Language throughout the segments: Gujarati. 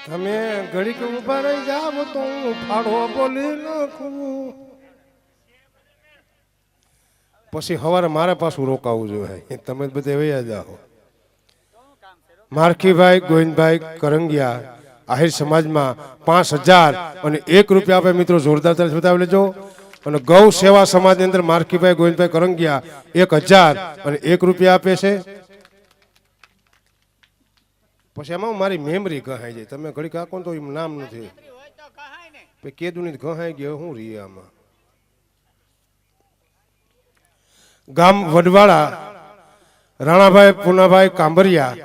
તમે ઘડીક ઉભા રહી જાવ તો હું ફાળો બોલી નાખું. પછી સવારે મારે પાછું રોકાવું જોઈએ. તમે બધે વયા જાઓ. મારખીભાઈ ગોવિંદભાઈ કરંગિયા આહિર સમાજમાં 5000 અને 1 રૂપિયા આપે મિત્રો. જોરદાર તાળી બતાવી લેજો. અને ગૌ સેવા સમાજની અંદર મારખીભાઈ ગોવિંદભાઈ કરંગિયા 1000 અને 1 રૂપિયા આપે છે. પછી એમાં મારી મેમરી ગહાઈ જાય. તમે ઘડી કાકો તો એમ નામ નથી કેદુની ગહાઈ ગયો. હું રી આમાં ગામ વડવાળા રાણાભાઈ પુનાભાઈ કાંબરિયા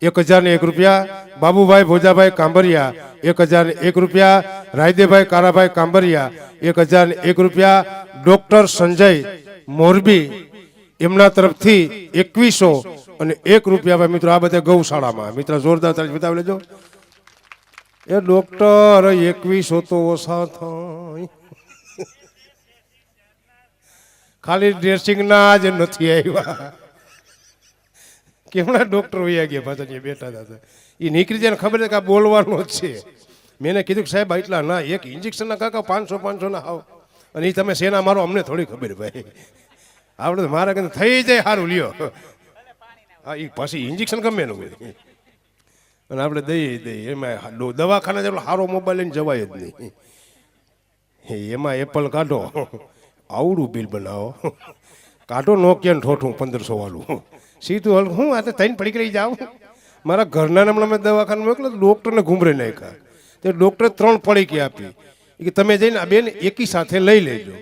1001 રૂપિયા. બાબુભાઈ ભોજાભાઈ કાંબરિયા 1001 રૂપિયા. રાયદેભાઈ કારાભાઈ કાંબરિયા 1001 રૂપિયા. ડોક્ટર સંજય મોરબી એમના તરફથી 2100 અને 1 રૂપિયા. મિત્રો આ બધા ગૌશાળામાં મિત્રો જોરદાર તાળી બતાવી લેજો. એ ડોક્ટર 2100 તો ઓછા થાય. ખાલી ડ્રેસિંગ ના જ નથી આવ્યા. કેમણા ડોક્ટર વયા ગયા પાછા બેઠા હતા. એ નીકળી જાય ખબર છે કે આ બોલવાનો જ છે. મેં કીધું કે સાહેબ એટલા ના, એક ઇન્જેક્શનના કાકા 500 ના આવ. અને એ તમે શેના મારો અમને થોડી ખબર ભાઈ. આપણે મારા કઈ થઈ જાય સારું લ્યો. હા એ પછી ઇન્જેક્શન ગમે એનું હોય. અને આપણે દઈએ એમાં દવાખાના જેટલો સારો મોબાઈલ લઈને જવાય જ નહીં. એમાં એપલ કાઢો આવડું બિલ બનાવો. કાઢો નોકિયા ઠોઠું 1500 વાળું સીધું હલ. હું આ તો થઈને પડી રહી જાઉં. મારા ઘરના હમણાં મેં દવાખાને મોકલો ડૉક્ટરને ઘૂમરે નાખ્યા. તે ડૉક્ટરે 3 પડીકી આપી કે તમે જઈને આ બેન એકી સાથે લઈ લેજો.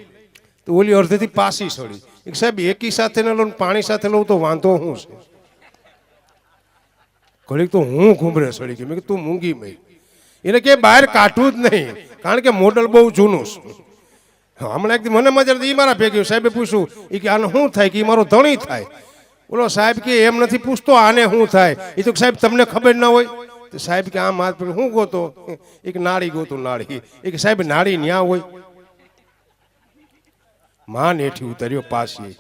તો ઓલી અડધેથી પાસી સડી. સાહેબ એકી સાથે ન લો પાણી સાથે લઉં તો વાંધો શું છે? ઘડીક તો હું ઘૂમરે સડી ગઈ. મેં કીધું તું મૂંગી મઈ. એને કે બહાર કાઢવું જ નહીં કારણ કે મોડલ બહુ જૂનું છે. હમણાં એક મને મજા એ મારા ભેગી સાહેબે પૂછ્યું એ કે આને શું થાય? કે એ મારો ધણી થાય. બોલો સાહેબ કે એમ નથી પૂછતો આને શું થાય? એ તો સાહેબ તમને ખબર ના હોય. તો સાહેબ કે આમ હાથ પકડી શું ગોતો? એક નાળી ગોતો નાળી. એ કે સાહેબ નાળી ન્યા હોય. માન હેઠી ઉતર્યો પાછી.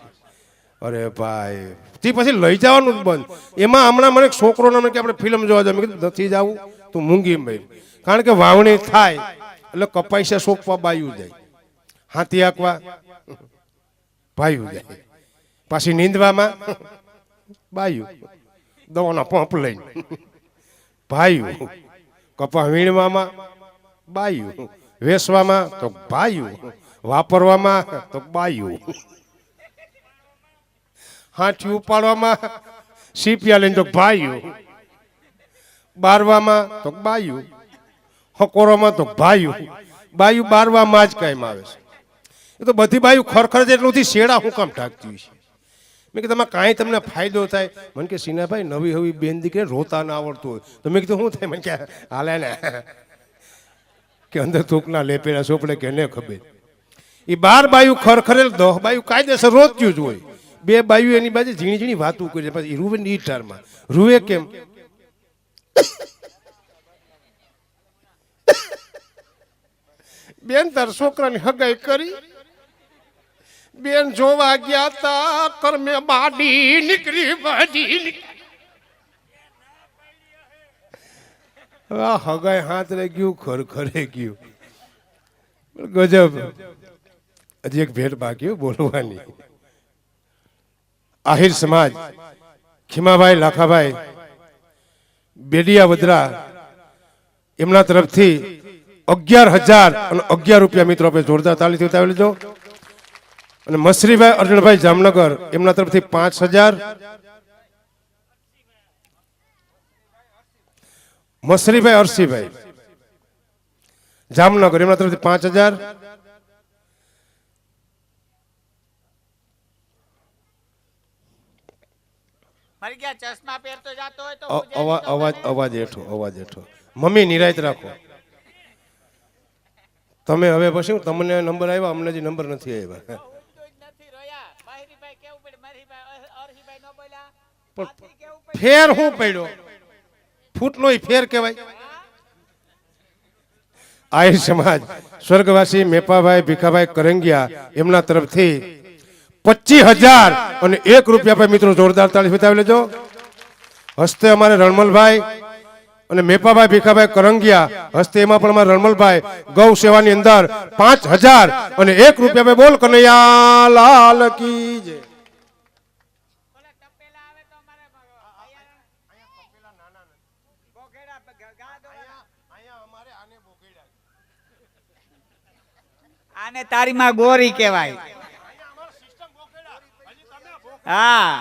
અરે ભાઈ તે પછી લઈ જવાનું જ બંધ. એમાં હમણાં મને છોકરો નામ કે આપણે ફિલ્મ જોવા જાય. મેં કીધું નથી જવું તું મૂંગી ભાઈ. કારણ કે વાવણી થાય એટલે કપાઈસે સોંપવા બાયું જાય, હાથી આંકવા ભાયું જાય, પાછી નીંદવામાં બાયું, દવાનો પંપ લઈને ભાયું, કપા વીણવામાં બાયું, વેસવામાં તો ભાયું, વાપરવામાં તો બાયું, હાથી ઉપાડવામાં સીપિયા લઈને તો ભાયું, બારવામાં તો બાયું, હકોરોમાં તો ભાયું, બાયું બારવામાં જ કાયમ આવે છે. એ તો બધી બાયું ખરખર જેટલું શેડા હું કામ ઢાંકતી હોય છે. મેં કીધું કાંઈ તમને ફાયદો થાય? મને કે સિનાભાઈ નવી હવી બેન દીકરી રોતા ના આવડતું હોય. તો મેં કીધું શું થાય? મને કે હાલે ને કે અંદર થૂકના લેપેલા સોપડે કે એને ખબર. એ 12 બાયું ખરખરેલ 10 બાયું કાયદેસર રોત્યું જ હોય. 2 બાયું એની બાજુ ઝીણી ઝીણી વાતું કરી. પછી રૂવે ની ઈટારમાં રૂવે કેમ? બેન તાર છોકરાની હગાઈ કરી, બેન જોવા ગયા તા કરમે બાડી નીકળી બાડી. હગાઈ હાથ રહી ગયું, ખરખરે ગયું. ગજબ. હજી એક ભેટ બાકી બોલવાની. આહિર સમાજ ખીમાભાઈ લાખાભાઈ બેડિયા વદરા એમના તરફથી 11,000 અને 11 રૂપિયા મિત્રો આપણે જોરદાર તાળીથી ઉતાવી લેજો. અને મસરીભાઈ અર્જુનભાઈ જામનગર એમના તરફથી 5,000. મસરીભાઈ અરસીભાઈ જામનગર એમના તરફથી 5,000. અવાજ હેઠો મમ્મી નિરાયત રાખો. તમે હવે પછી તમને નંબર આવ્યા, અમને જે નંબર નથી આવ્યા. ફેર હું પડ્યો ફૂટનો ફેર કહેવાય. આહિર સમાજ સ્વર્ગવાસી મેપાભાઈ ભીખાભાઈ કરંગિયા એમના તરફથી 25,000 અને 1 રૂપિયા પર મિત્રો જોરદાર તાળી બતાવી લેજો. હસ્તે અમારે રણમલભાઈ અને મેપાભાઈ ભીખાભાઈ કરંગિયા હસ્તે એમાં પણ અમારા રણમલભાઈ ગૌ સેવાની અંદર 5000 અને 1 રૂપિયા ભાઈ બોલ કનૈયા લાલ કી જય. આને તારી માં ગોરી કહેવાય. હા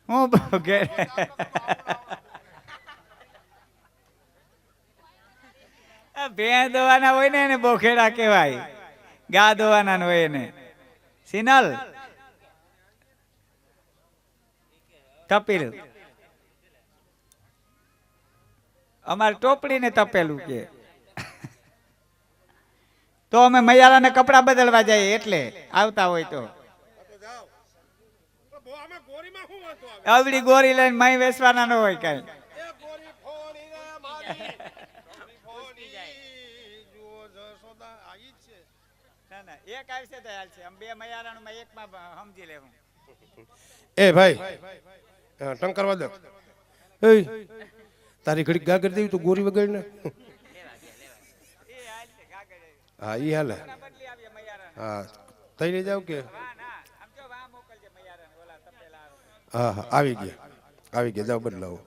હું ભેં દોવાના હોય ને એને બોખેડા કહેવાય, ગા દોવાના હોય એને સિનલ તપેલું. અમારે ટોપડી ને તપેલું કે. તો અમે મૈયારાને કપડા બદલવા જઈએ એટલે આવતા હોય તો અવડી ગોરી લઈને માઈ વેસવાના ન હોય કઈ. એક આવશે તો હાલશે. આમ બે મૈયારાનું માં એકમાં સમજી લેવું. એ ભાઈ ટંકરવા દો. તારી ઘડી ગાગર દેવી તો ગોરી વગાડી ને. હા ઈ હાલે. હા તઈ લઈ જાવ કે. હા હા આવી ગયા જાવ બદલાવો.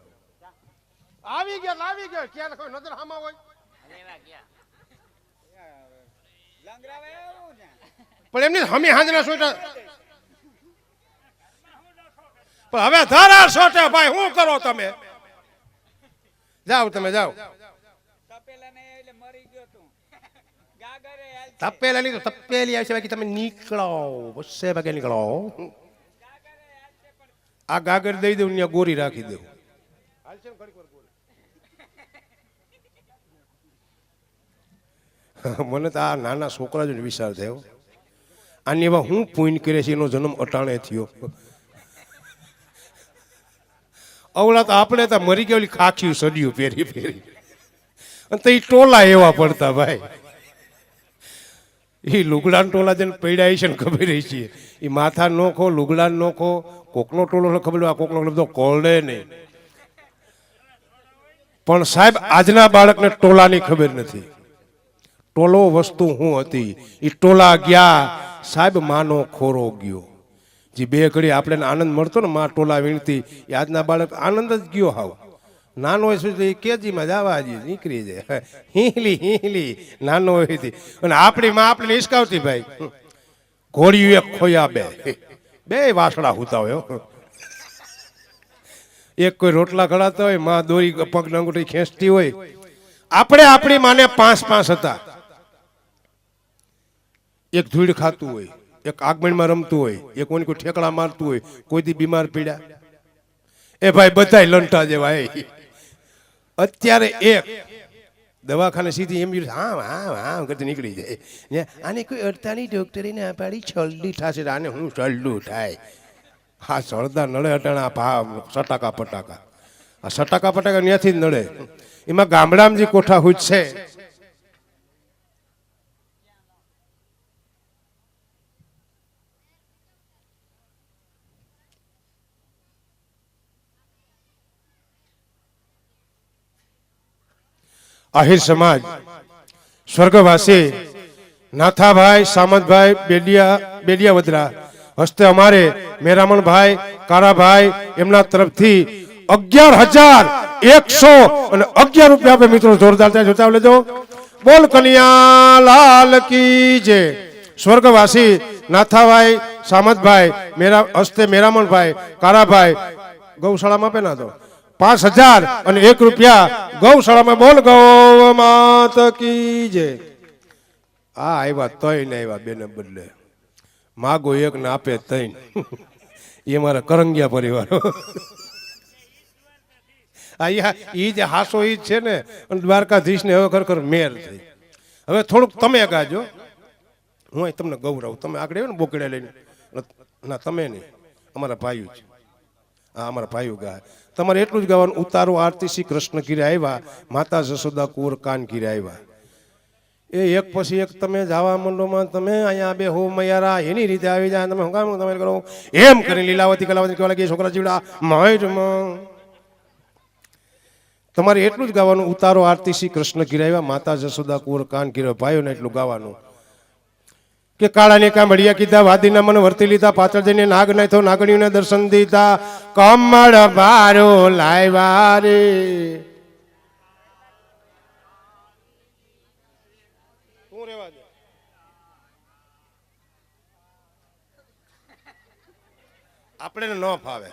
આવી ગયા ક્યાં કોઈ નજર હામાં હોય. પણ એમની હમી હાંજના સોટા પણ હવે ધારા સોટા ભાઈ શું કરો તમે. જાઓ તમે જાઓ. તપેલા ની તો તપેલી આવશે બાકી તમે નીકળો બસે ભાગે નીકળો. આ ગાગર દઈ દઉં ત્યાં ગોરી રાખી દઉં. મને તો આ નાના છોકરા જ વિચાર થયો આની એવા હું પૂન કરે છે એનો જન્મ અટાણે થયો. અવળા તો આપણે તો મરી ગયા ઓલી ખાખ્યું સડ્યું પહેરી પહેરી અને તો એ ટોલા એવા પડતા ભાઈ. એ લુગડા ટોલા જેને પડ્યા છે ને ખબર છે એ માથા નોખો લુગડા નોખો કોકનો ટોલો ખબર આ કોકનો બધો કોળે નહીં. પણ સાહેબ આજના બાળકને ટોલાની ખબર નથી. ટોલો વસ્તુ શું હતી એ ટોલા ગયા સાહેબ માનો ખોરો ગયો. જે બે ઘડી આપણે આનંદ મળતો ને માં ટોલા વીણતી એ આજના બાળક આનંદ જ ગયો. હાવ નાનો હોય સુધી કેજીમાં જવા જ નીકળી જાય હિંહલી નાનો હોય અને આપણી માં આપણે હિસકાવતી ભાઈ. ઘોડિયું એક ખોયા બે વાસડા હુતા હોય. એક કોઈ રોટલા ખડાતા હોય માં દોરી પગ અંગૂઠી ખેંચતી હોય. આપણે આપણી માને 5 હતા. એક ધૂળ ખાતું હોય, એક આગમણમાં રમતું હોય, એક કોઈ ઠેકડા મારતું હોય, કોઈ દી બીમાર પડ્યા. એ ભાઈ બધાય લંટા જેવા. અત્યારે એક દવાખાને સીધી એમ હા કરતી નીકળી જાય. આને કોઈ અડતાની ડોક્ટરી ના પાડી છલડી થશે આને હું છલડું થાય. હા સળદા નળે અટાણા ભાવ સટાકા પટાકા. આ સટાકા પટાકા ત્યાંથી જ નડે. એમાં ગામડામાં જે કોઠા હુજ છે આહિર સમાજ સ્વર્ગવાસી નાથાભાઈ સામતભાઈ બેડિયા વદરા હસ્તે અમારે મેરામણભાઈ કારાભાઈ એમના તરફથી 11,111 રૂપિયા આપે મિત્રો. જોરદાર ત્યાં જોતા લેજો. બોલ કનૈયા લાલ કી જય. સ્વર્ગવાસી નાથાભાઈ સામતભાઈ હસ્તે મેરામણભાઈ કારાભાઈ ગૌશાળામાં આપે ના તો 5,001 રૂપિયા ગૌશાળામાં. બોલ ગૌ માત કી જય. આ આવ્યા તઈ ને આવ્યા બેને બદલે માગો એક ને આપે તઈ. એ મારા કરંગિયા પરિવાર. એ જે હાસો ઈ છે ને દ્વારકાધીશ ને હવે ખરેખર મેર થઈ. હવે થોડુંક તમે ગાજો હું તમને ગૌરવ. તમે આગળ આવ્યો ને બોકડા લઈને ના તમે નહીં અમારા ભાઈઓ છે. હા અમારા ભાઈઓ ગાય. તમારે એટલું જ ગાવાનું ઉતારો આરતી શ્રી કૃષ્ણ કીરે આવ્યા માતા જશોદા કુંવર કાન કીરે આવ્યા. એ એક પછી એક તમે જાવા મંડોમાં તમે અહીંયા બે હો મૈયારા એની રીતે આવી જાય. તમે હું કામ તમે કરો એમ કરી લીલાવતી કલાવતી કહેવા લાગી છોકરા જીવડા મહેજમાં તમારે એટલું જ ગાવાનું, ઉતારો આરતી શ્રી કૃષ્ણ ગિરાવ્યા, માતા જશોદા કુંવર કાન ગિરાવ્યા. ભાઈઓને એટલું ગાવાનું કે કાળાને કામડિયા કીધા, વાદીના મન વર્તી લીધા, પાછળ જઈને નાગ નાથો નાગણીઓને દર્શન દીધા, કમળ બારો લાવ્યા રે. આપણે ન ફાવે,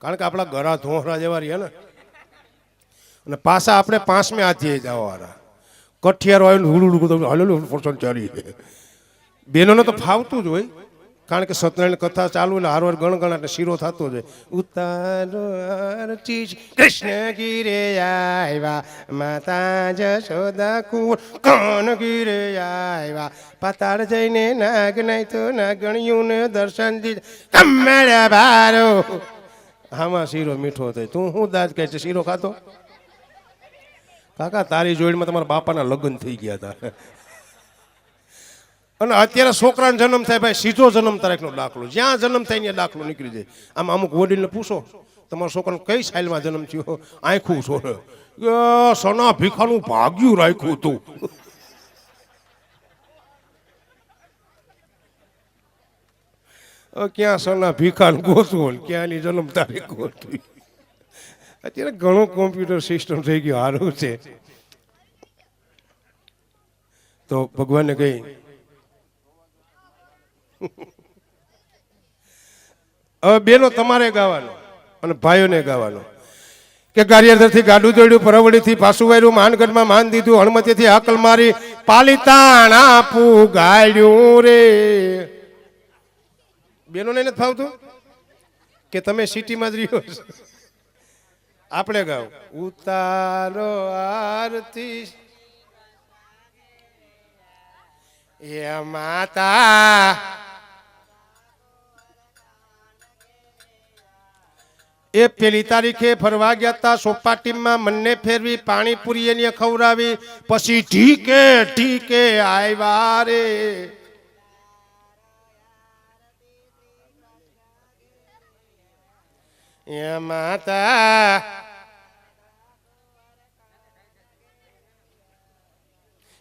કારણ કે આપણા ગળા ધોહરા જેવા રહ્યા ને, અને પાછા આપણે 5મે હાથીએ જવાવાળા, કઠિયારો આવીને હુડુડું હલેલું ફોર્સન ચાલી. બહેનોને તો ફાવતું જ હોય, કારણ કે સત્યનારાયણ કથા ચાલુ એટલે હારવાર ગણગણ એટલે શીરો થતો જ હોય. ઉતારો આરતી કૃષ્ણ ગીરે આવ્યા, માતા જશોદા કુંવર કાન ગીરે આવ્યા, પાતાળ જઈને નાગ નાય તો નાગણીઓને દર્શન દીધા, કમળ બારો. આમાં શીરો મીઠો થાય. તું શું દાજ કહે છે, શીરો ખાતો? કાકા તારી જોડમાં તમારા બાપાના લગ્ન થઈ ગયા હતા. અને અત્યારે છોકરાનો જન્મ થાય ભાઈ, સીધો જન્મ તારીખનો દાખલો, જ્યાં જન્મ થાય ત્યાં દાખલો નીકળી જાય. આમ અમુક વડીલને પૂછો, તમારા છોકરાનો કઈ સાલમાં જન્મ થયો, આંખું છોડે, સના ભીખાનું ભાગ્યું રાખ્યું તું. ક્યાં સના ભીખાનું ગોતવું, ક્યાંની જન્મ તારીખ ગોતવી. અત્યારે ઘણું કોમ્પ્યુટર સિસ્ટમ થઈ ગયું, સારું છે. તો ભગવાનને કહી, હવે બેનો તમારે ગાવાનું અને ભાઈઓને ગાવાનું કે ગારિયાધરથી ગાડું દોડ્યું, પરવડીથી પાછું વાર્યું, માનગઢમાં માન દીધું, હણમતીથી હાકલ મારી, પાલિતાણા પુગાડ્યું રે. બેનોને નથી ફાવતું કે તમે સિટીમાં જ રહ્યો છો? આપણે ગાવ, ઉતારો આરતી એ માતા, એ પેલી તારીખે ફરવા ગયા તા સોપાટીમાં, મને ફેરવી, પાણીપુરી એને ખવડાવી, પછી ઠીકે ઠીકે આવ્યા રે. એ માતા,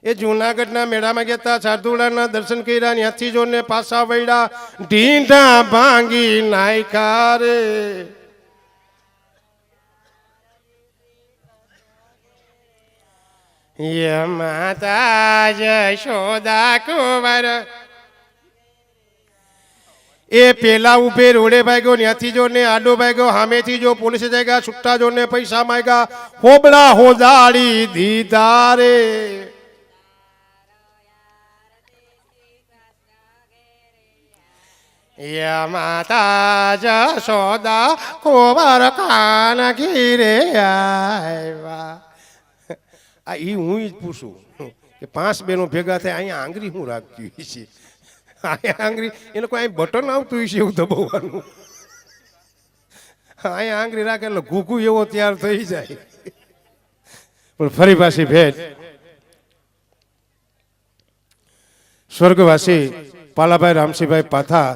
એ જુનાગઢના મેળામાં ગયા તા, સાધુડાના દર્શન કર્યા, ત્યાંથી જોને પાછા વળ્યા, ઢીંઢા ભાંગી નાખ્યા રે. એ માતા જશોદા કુંવર, એ પેલા ઉભે રોડે ભાગ્યો, ત્યાંથી જો ને આડો ભાગ્યો, સામેથી જો પોલીસે જાગ્યા, છૂટા જો ને પૈસા માંગ્યા, હોબળા હોજાડી દીધા રે. એ માતા જશોદા કુંવર કાન ઘીરે આવ્યા. આ ઈ હું જ પૂછું કે 5 બહેનો ભેગા થાય, અહીંયા આંગળી હું રાખતી હોય છે? અહીંયા આંગળી એને કોઈ અહીં બટન આવતું હોય છે એવું દબાવવાનું? અહીંયા આંગળી રાખે એટલે ઘૂઘું એવો તૈયાર થઈ જાય. પણ ફરી પાછી ભેટ સ્વર્ગવાસી પાલાભાઈ રામસિંહભાઈ પાથા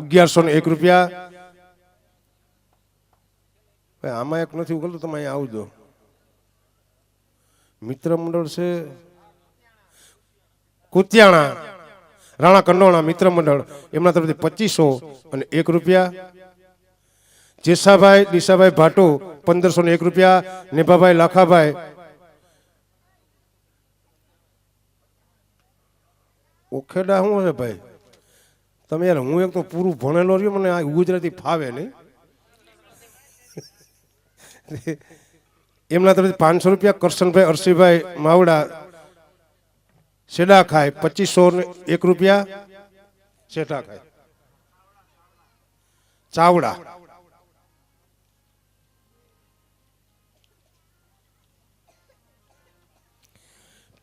1101 રૂપિયા. આમાં એક નથી ઉકલતું, તમે અહીંયા આવજો. મિત્ર મંડળ છે કુતિયાણા, રાણા કંડોણા મિત્ર મંડળ, એમના તરફથી 2501 રૂપિયા. જેસાભાઈ દિશાભાઈ ભાટુ 1501 રૂપિયા. નેભાભાઈ લાખાભાઈ ઓખેડા. શું છે ભાઈ તમે યાર, હું એક તો પૂરું ભણેલો રહ્યો, મને આ ગુજરાતી ફાવે નહીં. એમના તરફથી 500 રૂપિયા. કરશનભાઈ અરસીભાઈ માવડા સેડા ખાય 2501 રૂપિયા. સેટા ખાય ચાવડા.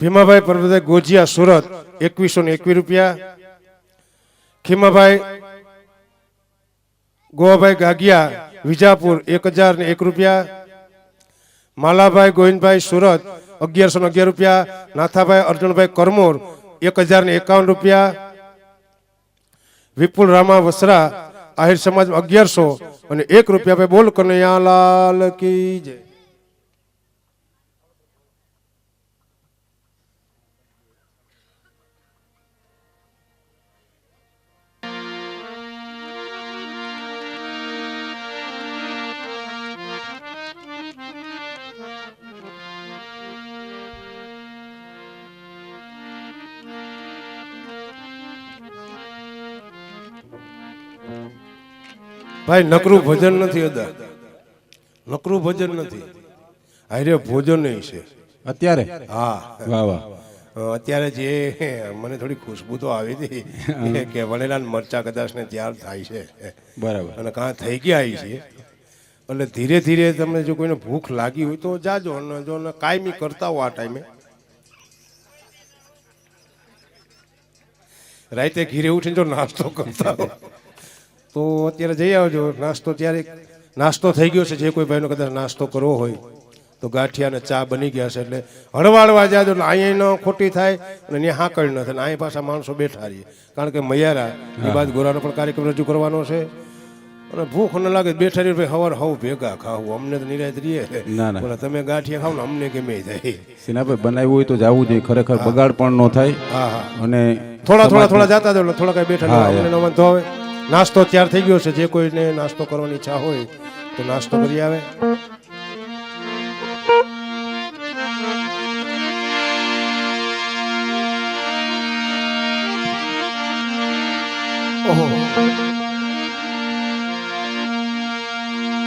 ભીમાભાઈ પરબતભાઈ ગોજિયા સુરત 2121 રૂપિયા. ખીમાભાઈ ગોવાભાઈ ગાગિયા વિજાપુર 1001 રૂપિયા. માલાભાઈ ગોવિંદભાઈ સુરત 1111 રૂપિયા. નાથાભાઈ અર્જુનભાઈ કરમોર 1051 રૂપિયા. વિપુલ રામા વસરા આહિર સમાજ 1100 અને 1 રૂપિયા. ભાઈ બોલ કનૈયાલાલ કી જય. ભાઈ નકરું ભજન નથી અદા, નકરું ભજન નથી, હારે ભોજન છે અત્યારે હા. વાહ વાહ અત્યારે જે મને થોડી ખુશ્બુ તો આવી હતી કે વણેલા મરચા કદાચ ને તૈયાર થાય છે બરાબર અને કાં થઈ ગયા છે, એટલે ધીરે ધીરે તમને જો કોઈને ભૂખ લાગી હોય તો જાજો, અને જો કાયમી કરતા હો આ ટાઈમે રાતે ઘીરે ઉઠીને જો નાસ્તો કરતા હો તો અત્યારે જઈ આવજો. નાસ્તો ત્યારે નાસ્તો થઈ ગયો છે, જે કોઈ ભાઈનો કદાચ નાસ્તો કરવો હોય તો ગાંઠિયા અને ચા બની ગયા છે, એટલે હળવાળવા જાજો, એટલે અહીંયા ન ખોટી થાય અને ત્યાં હાકળ ન થાય. અહીંયા પાછા માણસો બેઠા રહીએ, કારણ કે મૈયારા એ બાદ ગોરાનો પણ કાર્યક્રમ રજૂ કરવાનો છે, અને ભૂખ ન લાગે બેઠા રહીએ ભાઈ હવાર હવ ભેગા ખાવું, અમને તો નિરાશ રહીએ. ના ના બોલા તમે ગાંઠિયા ખાવ ને અમને ગમે જાય. સિનાભાઈ બનાવ્યું હોય તો જવું જોઈએ, ખરેખર બગાડ પણ ન થાય. હા હા, અને થોડા જાતા જાવ, થોડા કઈ બેઠા હા, અમને ન વાંધો આવે. નાસ્તો તૈયાર થઈ ગયો છે, જે કોઈને નાસ્તો કરવાની ઈચ્છા હોય તો નાસ્તો કરી આવે.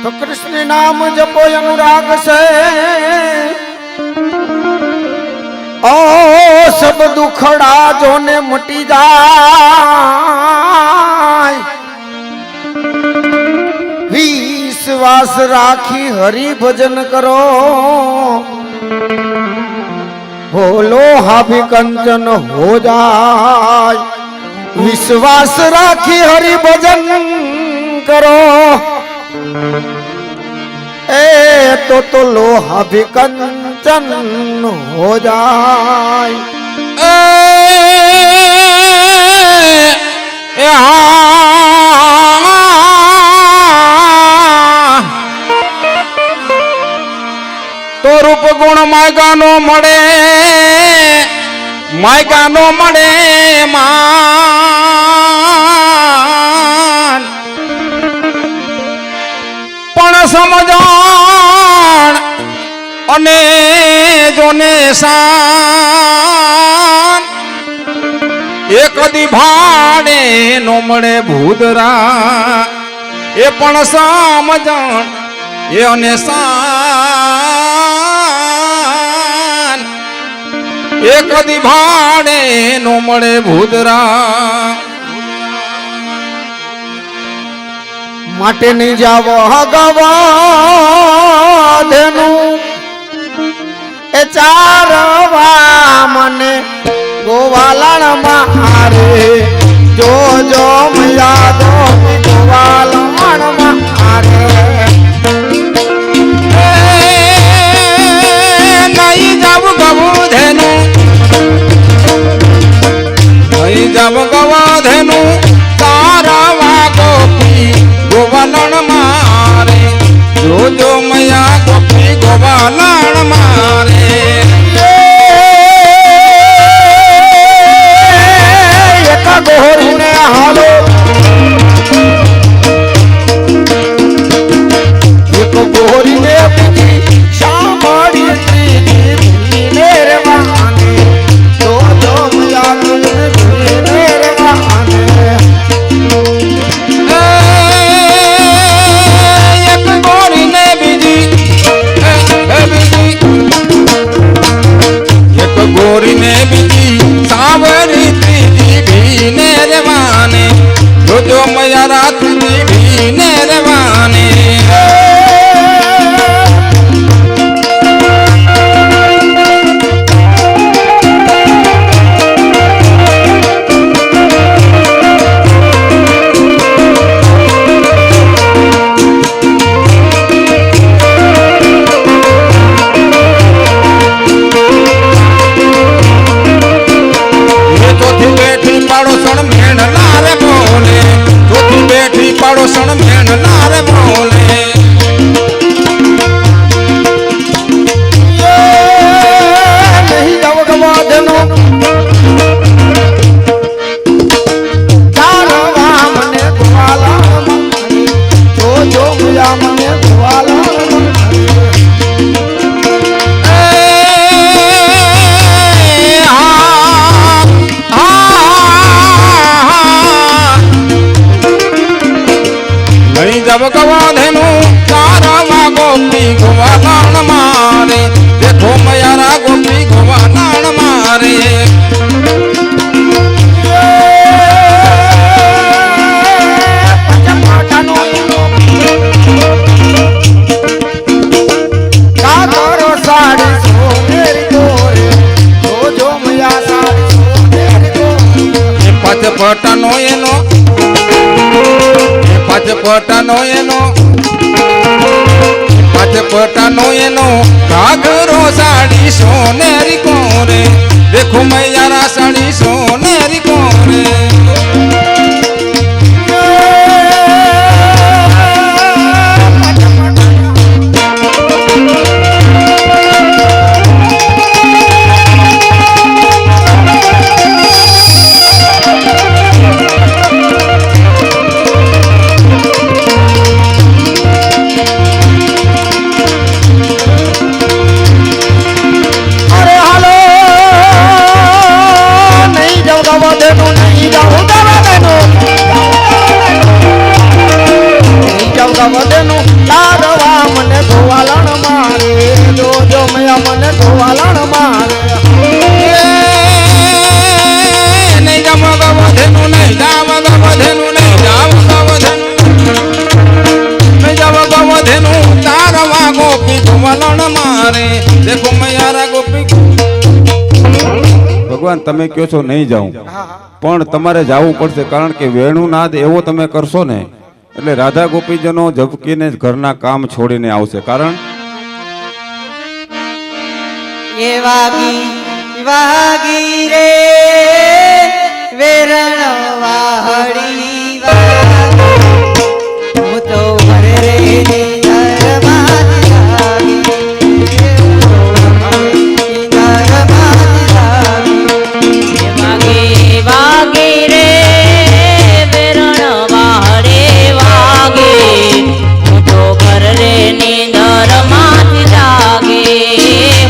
તો કૃષ્ણ નામ જપો અનુરાગ છે, ઓ સબ દુખડા જોને મટી જાય, વિશ્વાસ રાખી હરિ ભજન કરો, હોલો હાભી કંચન હો જાય, વિશ્વાસ રાખી હરિ ભજન કરો, એ તો લોહા ભી કંચન હો જાય. તો રૂપ ગુણ માયગાનો મળે, માયગાનો મળે માન, પણ સમજણ અને જોને શાન, એક દી ભાડે નો મળે ભૂદરા, એ પણ સમજણ એ અને શાન, એક દી ભાડે નો મળે ભૂદરા. માટે નહીં જાવ હગવા ધેનું એ ચારવા મને ગોવાલણ મારે, જો જો યાદો ગોવાલણ મારે. નહીં જાવ ગવું ધેનું, નહીં જાવ ગવા ધેનું, તારા ગોપી ગોવાલણ મારે, જોજો મયા ગોપી ગોવાલણ મારે. એક ગોરીને હાલો, એક ગોરીને બીજી સાંભળી ત્રીજી રે વાને, જો જો મયા રે વાને. એક ગોરીને બીજી સાડી સોનેરી ગોરે જોજો મૈયા સાડી સોનેરી ગોરે પાંચ પટાનો એનો પાંચ પટાનો એનો પાંચ પટાનો એનો ઘાઘરો સાડી સોનેરી કોરે દેખો મૈયારા સાડી સોનેરી કોરે અરે હાલો નહીં જાઉં ગાવા દેનું નહીં જાઉં ગાવા દેનું નહીં જાઉં ગાવા દેનું તારવા મને ધોવાલણ મારે જોજો મૈયા મને ધોવાલણ મારે નહીં જાવ ગવધેનું નહીં જાવ ગવધેનું નહીં જાવ ગવધેનું નહીં જાવ ગવધેનું તારવા ગોપી ધુમલણ મારે દેખો મૈયારા ગોપી ભગવાન તમે કહો છો નહીં જાઉં પણ તમારે જવું પડશે કારણ કે વેણુનાદ એવો તમે કરશો ને એટલે રાધા ગોપીજનો ઝબકીને જ ઘરના કામ છોડીને આવશે કારણ એ વાગી વાગી રે વેરણ વાહડી વાગી હું તો ભરે રે ધરમાત લાગી ધરમાત લાગી એ વાગી વાગી રે વેરણ વાહડે વાગી હું તો ભરે રે ધરમાત લાગી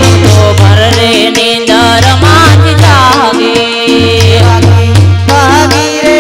હું તો ભરે રે ધરમાત લાગી વાગી રે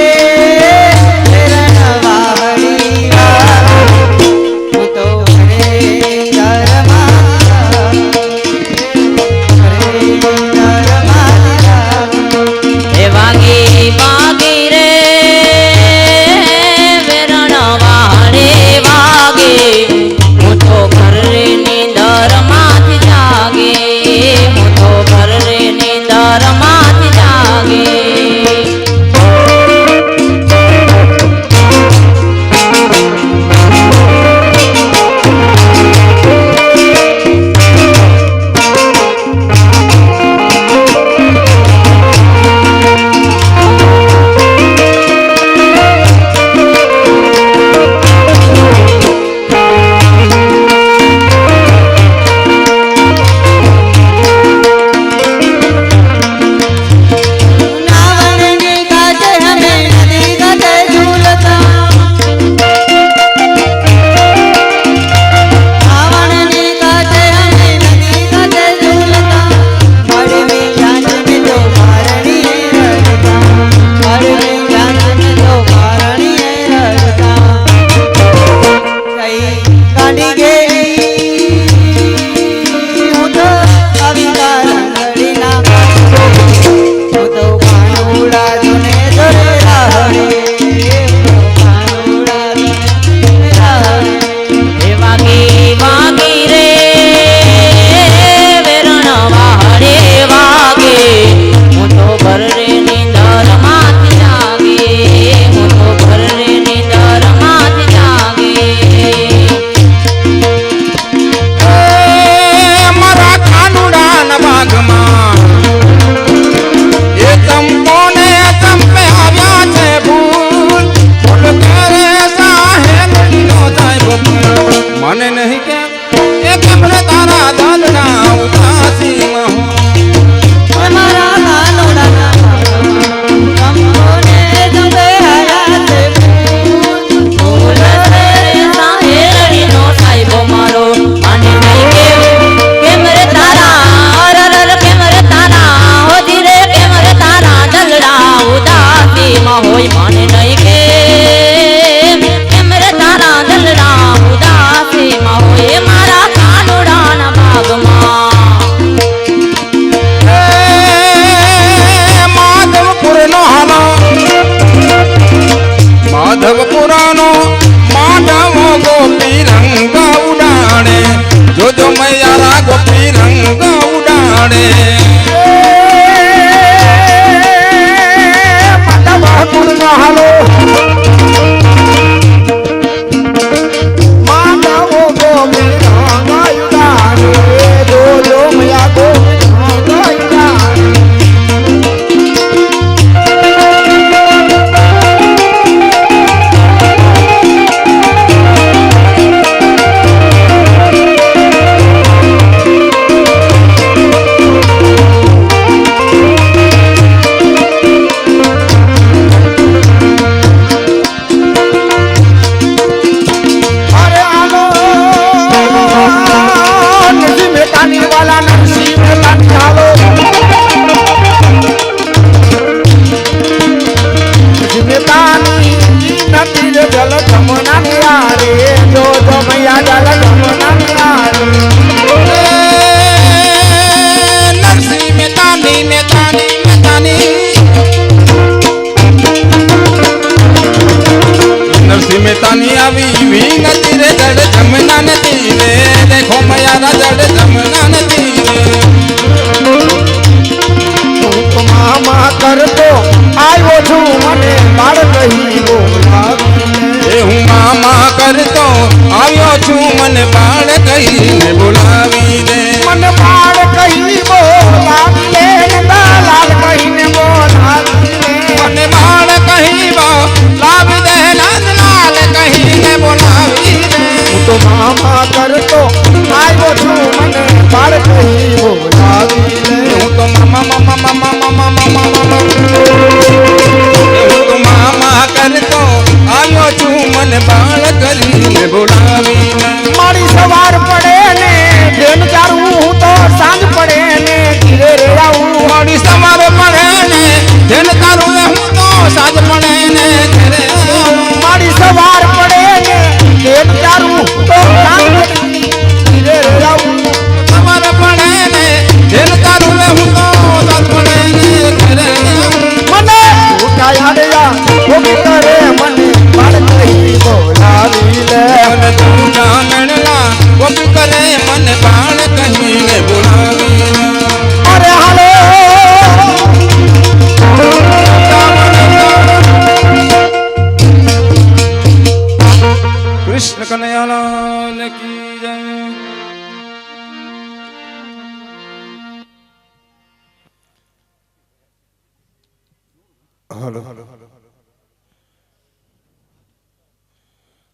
હલો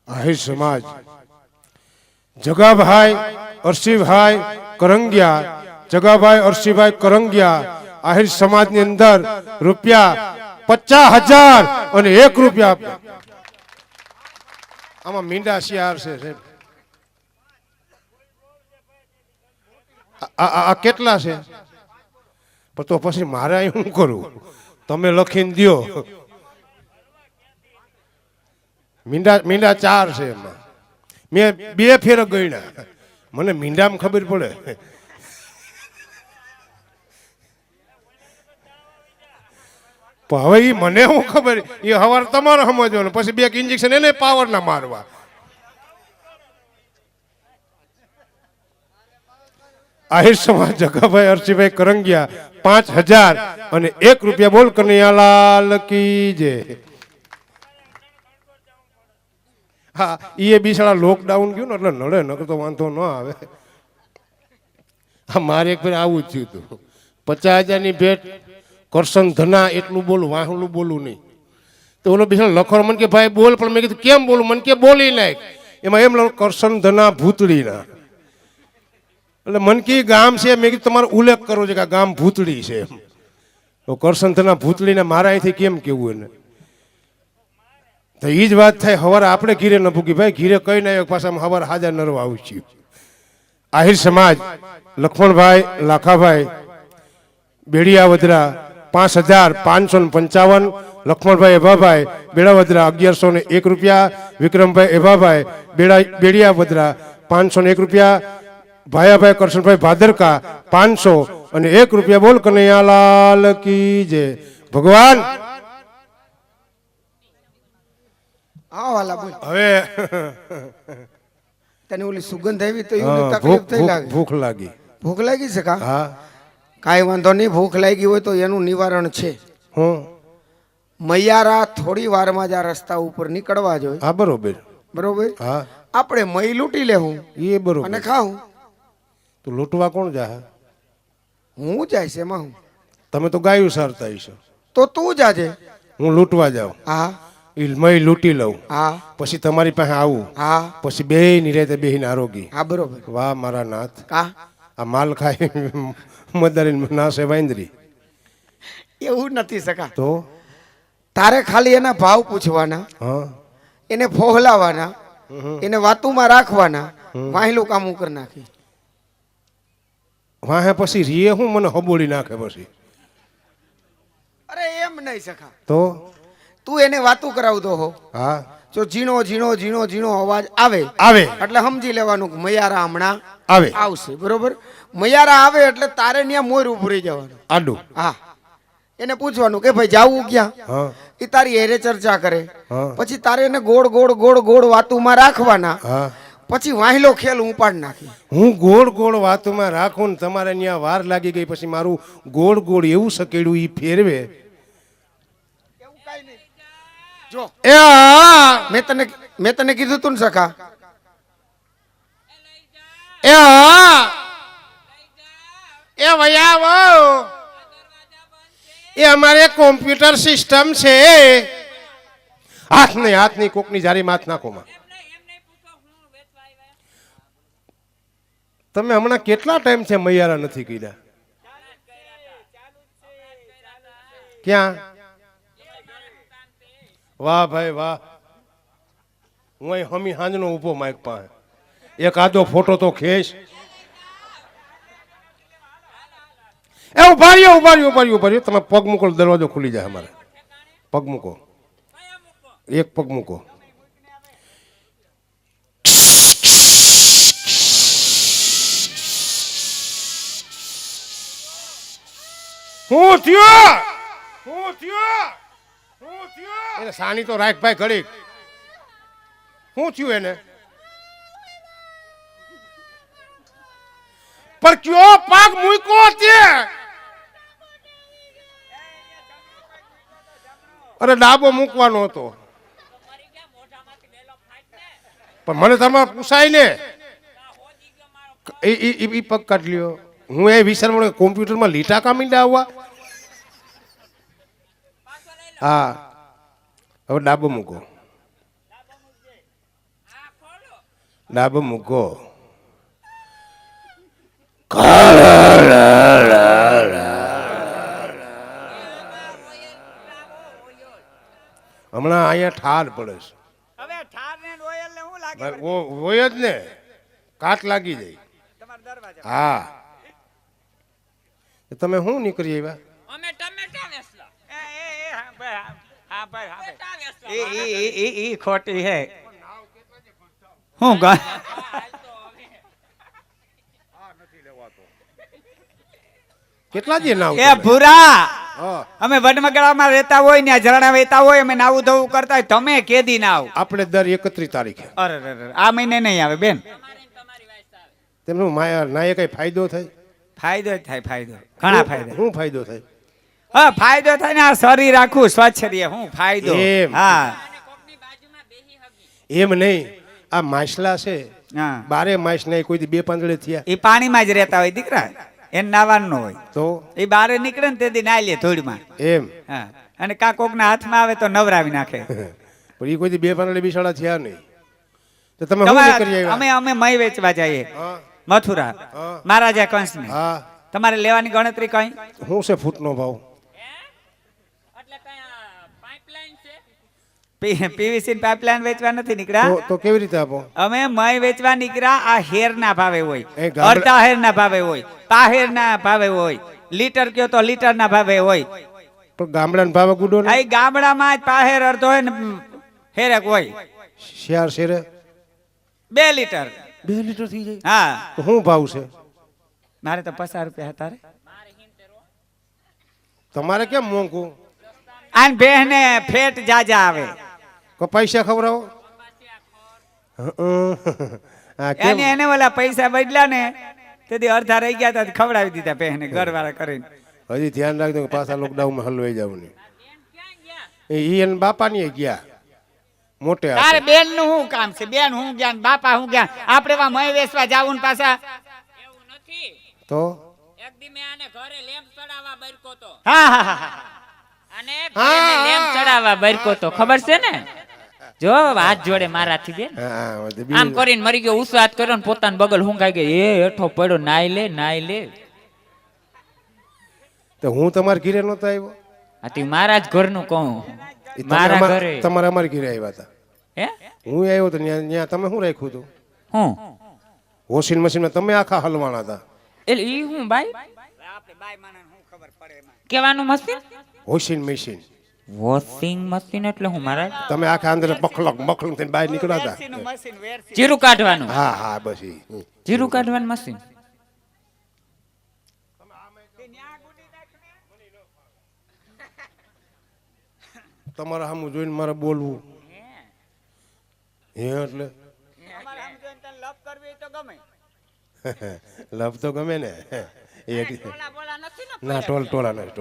આહિર સમાજ જગાભાઈ અરસીભાઈ કરંગિયા, જગાભાઈ અરસીભાઈ કરંગિયા આહિર સમાજની અંદર રૂપિયા 50,000 અને 1 રૂપિયા આપ્યા. આમાં મીંડા શિયાર છે સાહેબ. આ કેટલા છે? પણ તો પછી મારે અહીં શું કરું? તમે લખીને દ્યો. મીંડા 4 છે એમાં. મેં 2 ફેર ગણ્યા. મને મીંડામાં ખબર પડે. પણ હવે ઈ મને શું ખબર? એ હવાર તમારે સમજવાનું, પછી 2 ઇન્જેક્શન એને પાવરના મારવા. આહિર સમાજ જગાભાઈ અરસીભાઈ કરંગિયા 5,000 અને 1 રૂપિયા. બોલ કનૈયાલાલ કી જય. હા, એ બિચારા લોકડાઉન ગયું ને એટલે નડે, નકર તો વાંધો ન આવે. હા, મારે એક ફેર આવું જ થયું હતું. 50,000ની ભેટ કરશન ધના એટલું બોલું, વાહલું બોલું નહીં. તો ઓલો બિચારો લખણ મને કે ભાઈ બોલ, પણ મેં કીધું કેમ બોલું? મને કે બોલી નાખ. એમાં એમ લખું કરશન ધના ભૂતળીના. એટલે મનકી ગામ છે, મેં કીધું તમારે ઉલ્લેખ કરવો છે કે આ ગામ ભૂતળી છે. તો કરશન ધના ભૂતળીને મારા અહીંથી કેમ કેવું એને? તો એ જ વાત થાય. હવારે આપણે ઘીરે ન ભૂકી ભાઈ, ઘીરે કઈ ના પાછા હવારે હાજર નરવા આવું છું. આહિર સમાજ લક્ષ્મણભાઈ લાખાભાઈ બેડિયાવદરા 5,555. લક્ષ્મણભાઈ એભાભાઈ બેડાવદરા 1101 રૂપિયા. વિક્રમભાઈ એભાભાઈ બેડિયાવદરા 501 રૂપિયા. ભાયાભાઈ કરશનભાઈ ભાદરકા 500 અને 1 રૂપિયા. બોલ કનૈયાલાલ કી જય. ભગવાન હા વાલા બોલ. હવે તને ઓલી સુગંધ આવી તો એવું તકલીફ થઈ લાગે. ભૂખ લાગી. ભૂખ લાગી છે કા? હા, કાંઈ વાંધો નહીં. ભૂખ લાગી હોય તો એનું નિવારણ છે. હું મૈયારા થોડી વારમાં જ આ રસ્તા ઉપર નીકળવા જોઈએ. હા, બરોબર. બરોબર. હા, આપણે મઈ લૂંટી લેવું એ બરોબર. અને ખાવું. તો લૂંટવા કોણ જાય? હું જાય છે એમાં હું. તમે તો ગાયું સારતા હશો. તો તું જાજે. હું લૂંટવા જાઉં, હા મય લૂંટી લઉં, હા પછી તમારી પાસે આવું, હા પછી બે નિરાતે બેહીને આરોગી. હા બરોબર. વાહ મારા નાથ, કા આ માલ ખાઈ મદારી નાશે વાંદરી. એવું નથી સકા. તો તારે ખાલી એના ભાવ પૂછવાના, હા, એને ફોહલાવાના, એને વાતુમાં રાખવાના. વાહેલું કામ કરી નાખી. વાહે પછી રીએ હું મને હબોડી નાખે પછી. અરે એમ નહીં સખા. તો તું એને વાતું કરાવતો હો. હા, જો ઝીણો ઝીણો ઝીણો ઝીણો અવાજ આવે આવે એટલે સમજી લેવાનું કે મૈયારા હમણાં આવે આવશે. બરોબર. મૈયારા આવે એટલે તારે ત્યાં મોર ઉભું રહી જવાનું. આડું. હા, એને પૂછવાનું કે ભાઈ જાવું ક્યાં? હા, એ તારી હેરે ચર્ચા કરે. હા, પછી તારે એને ગોળ ગોળ ગોળ ગોળ વાતુમાં રાખવાના. હા. પછી વાહિલો ખેલ હું પાડ નાખી. હું ગોળ ગોળ વાતોમાં રાખું ને તમારે ત્યાં વાર લાગી ગઈ, પછી મારું ગોળ ગોળ એવું સકેડું ઈ ફેરવે. જો એ આ, મેં તને કીધું તું ને સખા. એ આ, એ વયાવો, એ અમારે કોમ્પ્યુટર સિસ્ટમ છે. હાથની કોકની જારી માથ નાખોમાં. તમે હમણાં કેટલા ટાઈમ છે મૈયારા નથી કર્યા? ક્યાં? વાહ ભાઈ વાહ. હું અહીં હમી હાંજનો ઊભો માઇક પાસે. એક આદો ફોટો તો ખેંચ. એ ઉભા રહ્યો. તમે પગ મૂકો, દરવાજો ખુલી જાય અમારે. પગ મૂકો, એક પગ મૂકો. હું થયો? એને સાની તો રાખ ભાઈ ઘડીક. શું થયું એને? પર કયો પાક મૂક્યો તે? અરે ડાબો મૂકવાનો હતો, પણ મને તમારે પૂછાય ને. એ પગ કાઢ લ્યો. હું એ વિચાર કોમ્પ્યુટરમાં લીટા કામીને આવવા. હા હવે ડાબો મૂકો, ડાબો મૂકો. હમણાં અહીંયા ઠાર પડે છે. હવે ઠાર ને રોયલ ને હું લાગે ભાઈ, હોય જ ને, કાટ લાગી જાય. તમારા દરવાજા હા તમે શું નીકળી આવ્યા? અમે ટમેટા વેચલા. હા ભાઈ હા ભાઈ એ ખોટી હે હું ગા કેટલા દી નાવ? એ ભૂરા હા, અમે વડમગડામાં રહેતા હોય ને ઝરણા વેતા હોય અમે નાવું ધોવું કરતા હોય તમે કેદી નાવ આપણે દર 31 તારીખે. અરે આ મહિને નહીં આવે બેન તેમનું માયા નાયે કઈ ફાયદો થાય? ફાયદો જ થાય ફાયદો ઘણા ફાયદા શું ફાયદો થાય? હા ફાયદો થાય ને આ શરીર આખું સ્વચ્છ રહે હું ફાયદો એમ. હા એમ નહીં, આ માછલા છે હા બારે માછ નહીં, કોઈ દી બે પાંદડે થયા એ પાણીમાં જ રહેતા હોય દીકરા એને નાવાનું ન હોય તો એ બારે નીકળે ને તેથી નાઈ લે ધૂળમાં એમ. હા અને કા કોકના હાથમાં આવે તો નવરાવી નાખે પણ એ કોઈ દી બે પાંદડે બિસાડા થયા નહીં. તો તમે શું નીકળી આવ્યા? અમે અમે મય વેચવા જઈએ હા, મથુરા હા. મહારાજા કંસને હા. તમારે લેવાની ગણતરી કઈ શું છે ફૂટનો ભાવ? એટલે કઈ પાઇપલાઇન છે. પીવીસી પાઇપલાઇન વેચવા નથી નીકળ્યા તો કેવી રીતે આપો? અમે મય વેચવા નીકળ્યા આ હેરના ભાવે હોય એ ગામડા- અડધા હેરના ભાવે હોય પાહેરના ભાવે હોય લીટર કયો તો લીટરના ભાવે હોય પણ ગામડાના ભાવે ગુડો ને આ ગામડામાં જ પાહેર અડધો હોય ને હેરેક હોય શિયાર શેરે 2 લીટર 2 લીટર થઈ જાય. હા તો શું ભાવ છે? મારે તો 50 રૂપિયા હતા રે તમારે કેમ મોંઘું? આન બેહને ફેટ જાજા આવે કો પૈસા ખવડાવો? હા કેમ? એને એને ઓલા પૈસા બદલ્યા ને તેથી અડધા રહી ગયા હતા ખવડાવી દીધા બેહને ઘરવાળા કરીને હજી ધ્યાન રાખજો કે પાછા લોકડાઉનમાં હલવાઈ જાવ ને. ઈ એને બાપાની ગયા મોટે હાથે. તારે બેન નું શું કામ છે બેન હું જ્ઞાન બાપા હું જ્ઞાન આપણે વા મય વેચવા જાવું ને પાછા એવું નથી. તો એક દી મેં આને ઘરે લેમ્પ ચડાવવા બરકો તો. હા હા હા અને ઘરે મેં લેમ્પ ચડાવવા બરકો તો ખબર છે ને? જો હાથ જોડે મારાથી બેન હા, આમ કરીને મરી ગયો ઉસો હાથ કર્યો ને પોતાનો બગલ હું કાઈ ગઈ એ હેઠો પડ્યો નાઈ લે તો હું તમારા ઘરે નહોતો આવ્યો? આ તી મારા જ ઘરનું કહું ઈ તમે મારા અમાર- ઘરે તમારે અમારા ઘરે આવ્યા હતા. હે હું આવ્યો તો ત્યાં તમે શું રાખ્યું હતું? હું વોશિંગ મશીનમાં તમે આખા હલવાના હતા. એટલે ઈ હું ભાઈ કેવાનું machine washing machine washing machine એટલે હું મારા તમે આખા અંદર બખલક બખલક થઈને બહાર નીકળ્યા હતા. જીરું કાઢવાનું હા હા બસ ઈ. જીરું કાઢવાનું મશીન તમારા સામું જોઈને મારે બોલવું હે એટલે લવ તો ગમે ને ના ટોળા નથી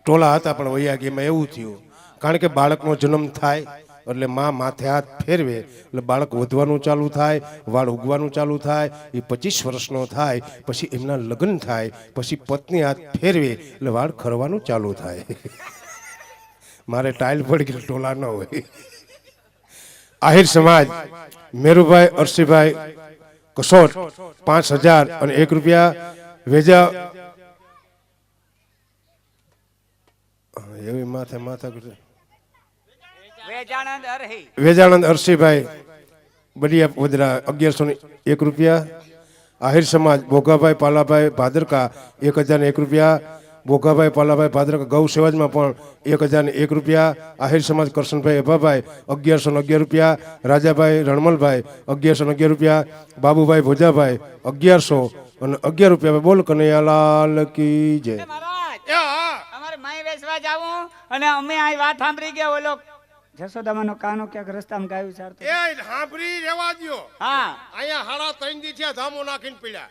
ટોળા હતા પણ વૈયા કે એમાં એવું થયું કારણ કે બાળકનો જન્મ થાય એટલે માં માથે હાથ ફેરવે એટલે બાળક વધવાનું ચાલુ થાય, વાળ ઉગવાનું ચાલુ થાય, એ 25 વર્ષનો થાય પછી એમના લગ્ન થાય પછી પત્ની હાથ ફેરવે એટલે વાળ ખરવાનું ચાલુ થાય. મારે ટાઈલ પડી ગઈ ટોળા ન હોય. આહિર સમાજ મેરુભાઈ અરસીભાઈ કસોટ 5000 અને 1 રૂપિયા વેજા એવી માથા વેજાનંદ અરસીભાઈ બડિયા વદરા 1101 રૂપિયા. આહિર સમાજ ભોગાભાઈ પાલાભાઈ ભાદરકા 1001 રૂપિયા. ભોગાભાઈ પાલાભાઈ ભાદરકા ગૌ સેવાજમાં પણ 1001 રૂપિયા. આહિર સમાજ કરશનભાઈ એભાભાઈ 1111 રૂપિયા. રાજાભાઈ રણમલભાઈ 1111 રૂપિયા. બાબુભાઈ ભોજાભાઈ 1100 અને 11 રૂપિયા. બોલ કનૈયાલાલ કી જય. અમારે માય વેચવા જાવું અને અમે આ વાત સાંભળી ગયા ઓલો જસોદામાનો કાનો ક્યાંક રસ્તામાં ગાયું ચારતો એ હાંભરી રહેવા દ્યો. હા અહીંયા 3.5 દી થયા ધામો નાખીને પડ્યા.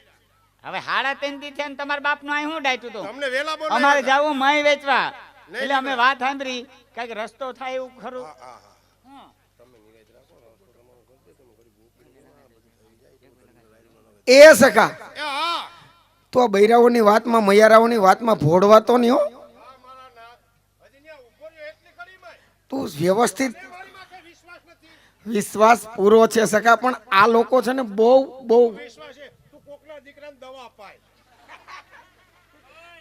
હવે 3.5 દી છે ને તમારા બાપ નું અહીં હું ડાયતું તો તમને વેલા બોલ અમારે જાવું માય વેચવા એટલે અમે વાત સાંભળી કઈક રસ્તો થાય એવું ખરું એ સખા તો આ બૈરાઓની વાતમાં મૈયારાઓની વાતમાં ભોળવાતો નહીં હો. તું વ્યવસ્થિત વિશ્વાસ પૂરો છે સખા, પણ આ લોકો છે ને બહુ બહુ વિશ્વાસ છે તું કોકના દીકરાને દવા અપાય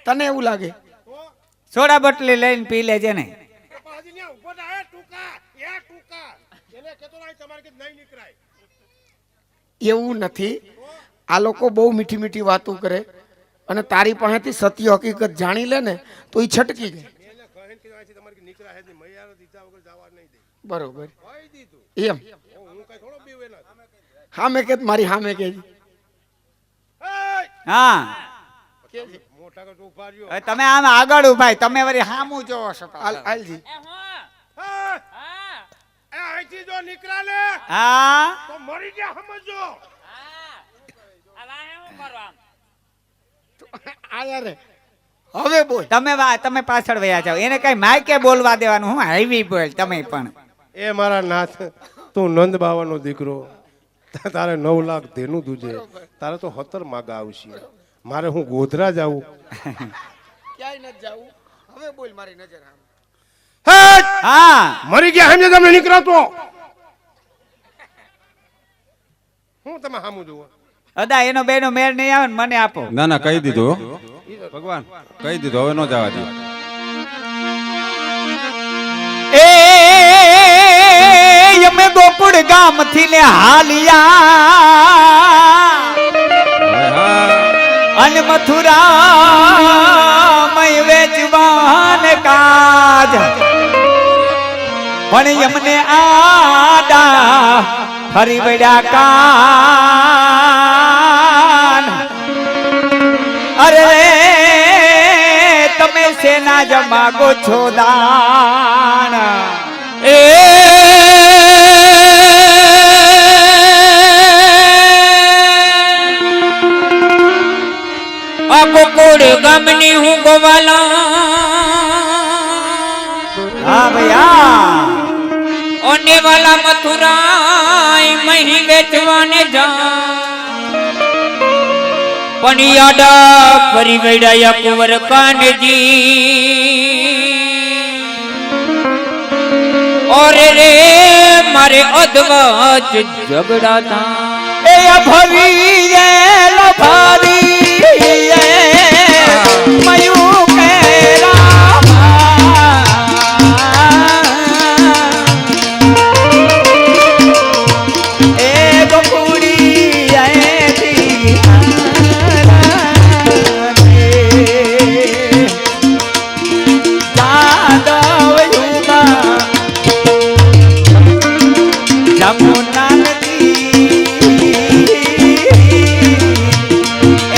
તને એવું લાગે? સોડા બોટલી લઈને પી લેજે ને. પાજી ને ઉભો થા એ ટૂકા એને કહેતો નહીં તમારે કે નહીં નીકળાય. એવું નથી. આ લોકો બહુ મીઠી મીઠી વાતો કરે અને તારી પાસેથી સત્ય હકીકત જાણી લે ને તો એ છટકી જાય. એને કહે કે અહીંથી તમારે કે નીકળાય જ નહીં, મૈયારો દીધા વગર જવા નહીં દે. બરોબર કહી દીધું. એમ? હું કઈ થોડો બીવે ના. હા મેં કે મારી હા મેં કે હા મોટા કર ઉભા રહ્યો. હવે તમે આમ આગળ ઉભાય, તમે વળી હામું જોવો છો પાછા. આલજી એ અહીંથી જો નીકળા ને હા તો મરી ગયા સમજો. આયા રે હવે બોલ. તમે પાછળ વયા જાઓ, એને કઈ માઈકે બોલવા દેવાનું. હું હાઈવી બોલ તમે પણ. એ મારા નાથ તું નંદ બાવાનો દીકરો, તારે 9 લાખ ધેનું દુજે, તારે તો 17 માગા આવશે. મારે હું ગોધરા જાઉં. ક્યાંય ન જાવું. હવે બોલ મારી નજર આમ. હા મરી ગયા સમજે તમને નીકળાતો હું તમે સામું જુઓ. અદા એનો બેનો મેળ નહીં આવે ને મને આપો. ના ના કહી દીધું હો. ભગવાન કહી દીધું, હવે નો જવા દે. એ અમે ગોકુળ ગામ થી ને હાલિયા હવે હા અને મથુરા મય વેચવાન કાજ, પણ એમને આડા ફરી વળ્યા કાન. અરે તમે સેના જમાગો છો દાન. એ આ ગોકુળ ગામની હું ગોવાલા, હા ભૈયા ઓને વાલા મથુરા મહી વેચવાને જા, પણ યાડા ફરી વળ્યા કુંવર કાનજી. ઓરે રે મારે અધવચ ઝઘડા થા, એ ભવી લભારી મયું કેરા એ ગોકુળી આયેથી જાદવ યુગા જમુના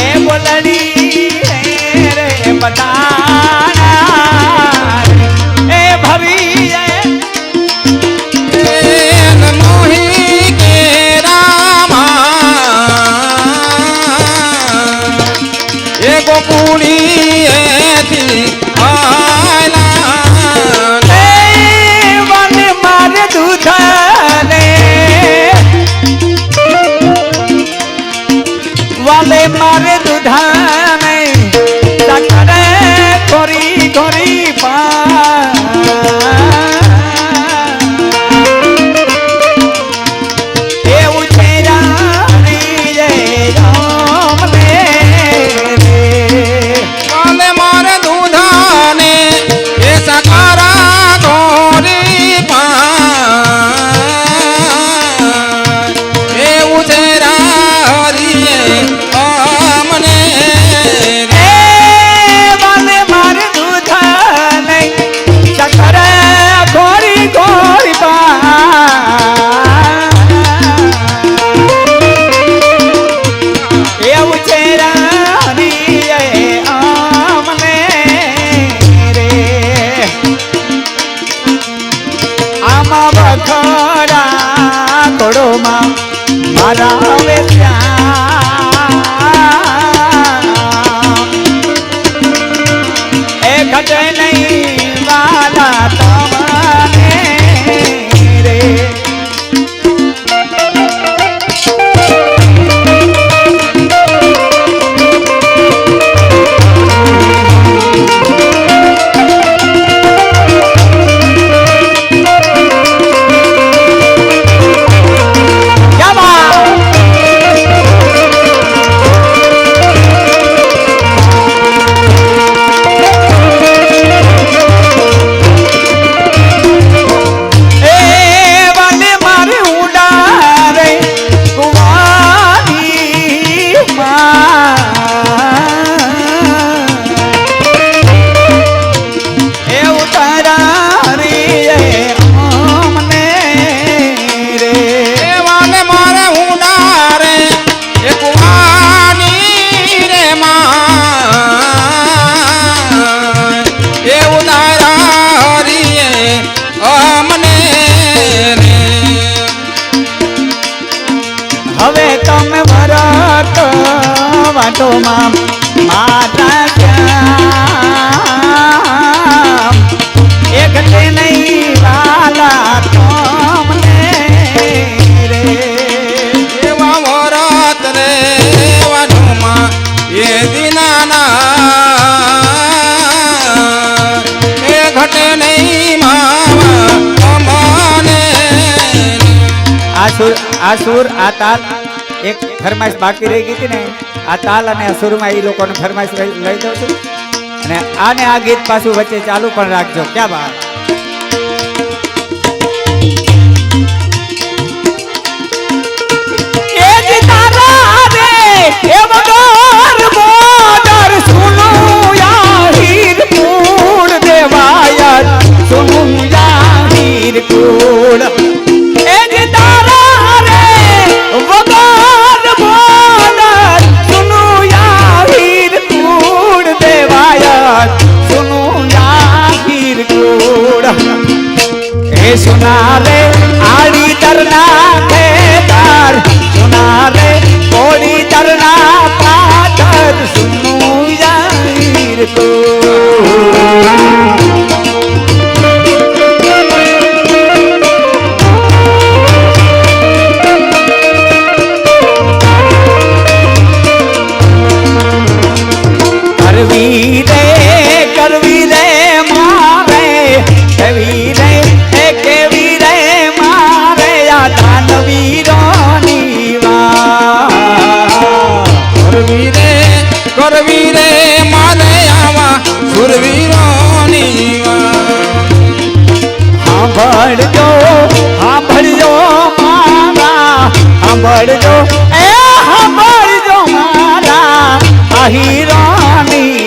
એ બોલડી રે બતાના એ ભવી મોહી કે રામા એ ગોકુળી એથી આયલા વન મારે દૂધને વાલે મારે દૂધને સકરે ખોરી ખોરી પા એવું છે રાણી રે રામ રે વાલે મારે દૂધાને એ સકારા ગોરી પાન એવું છે રારીએ અમને એ વાલે મારે દૂધને વાતોમાં મારા શ્યામ એક તે નહીં વાલા તમને રે એવા વરત રે વાનોમાં એ દિનાના એ ઘટે નહીં માવા અમાને આ સુર આ તાલ એક ફરમાઈશ બાકી રહી ગઈ હતી ને આ તાલ અને આ સુરમાં એ લોકોને ફરમાઈશ લઈ દઉં છું અને આને આ ગીત પાછું વચ્ચે ચાલુ પણ રાખજો ક્યાં બાત सुना रे आड़ी तरना खेतर सुना रे कोड़ी तरना पाथर सुनू यार को करवी रे मारे कवी रे કરવી રે માને આવા સુરવીરોની સાંભળજો સાંભળજો મારા સાંભળજો એ સાંભળજો મારા આહીરાની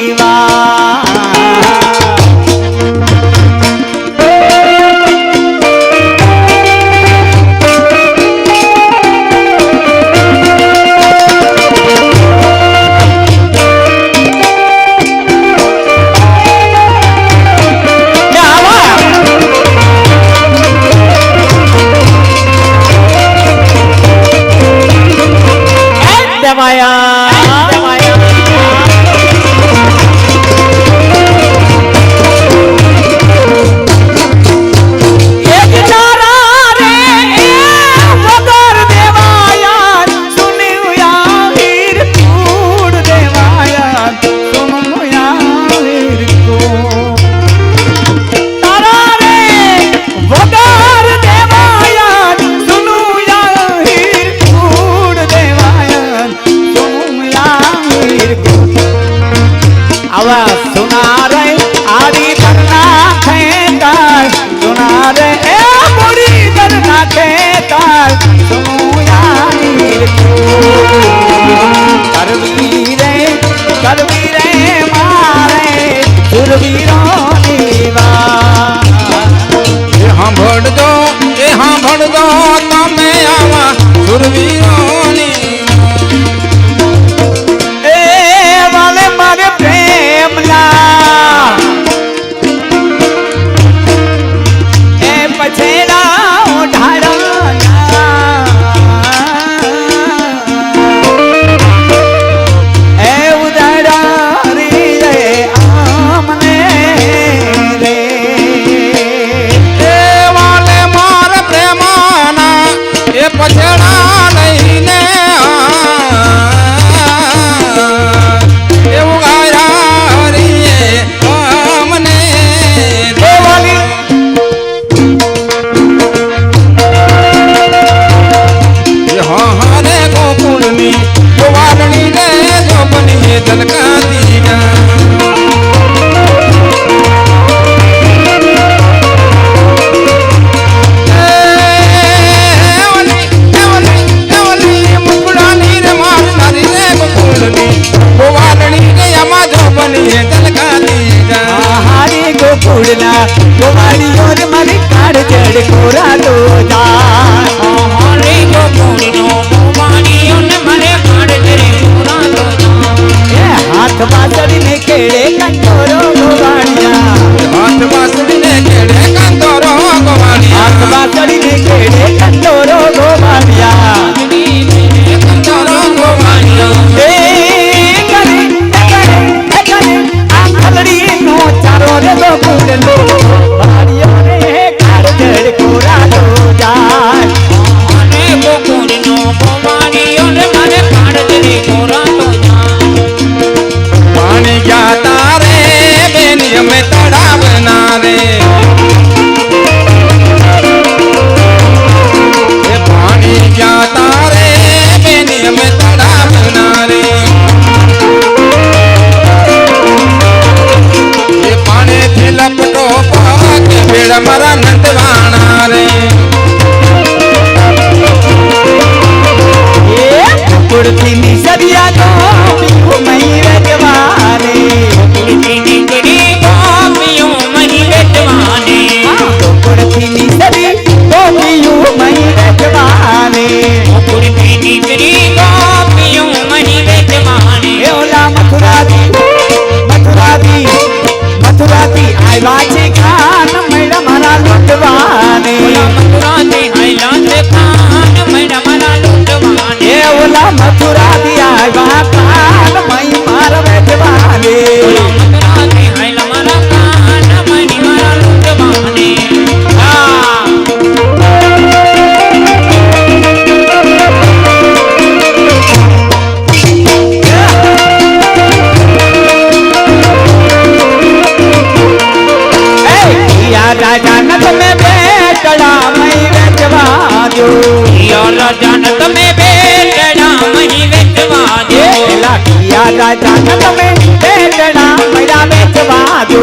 યા રાજા તમે બેટડા મૈડા વેચવા દો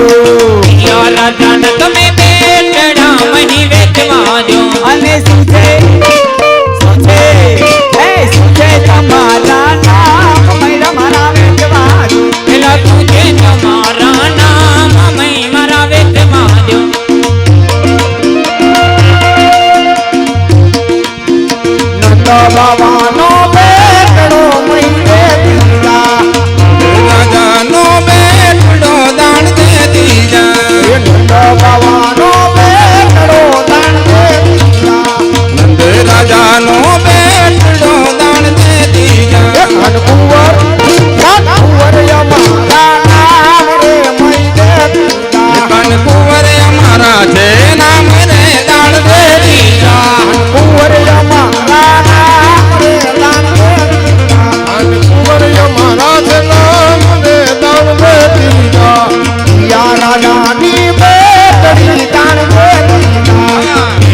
યો રાજા ને તમે બેટડા મહી વેચવા દો અને શું છે શું છે તમારા નામ મૈડા મારા વેચવા દો પેલા તું છે તમારા નામ મહી મારા વેચવા દો નંદ બાવાનો બેટડો મૈડે દીધા રાજાનો બેટડો દાણ દે દીજા નંદ બાવાનો બેટડો દાણ દે દીધા નંદ રાજાનો બેટડો દાણ દે દીજા કનકુંવર અમારા નામ રે મૈડે દીધા કનકુંવર અમારા છે નામ રે દાણ દે દીજા કુંવર અમારા નામ રે દાણ દે દીધા અને કુંવર અમારા છે નામ ને દાન દે દીધા યા રાજાની બેટડી દાણ દે દીધા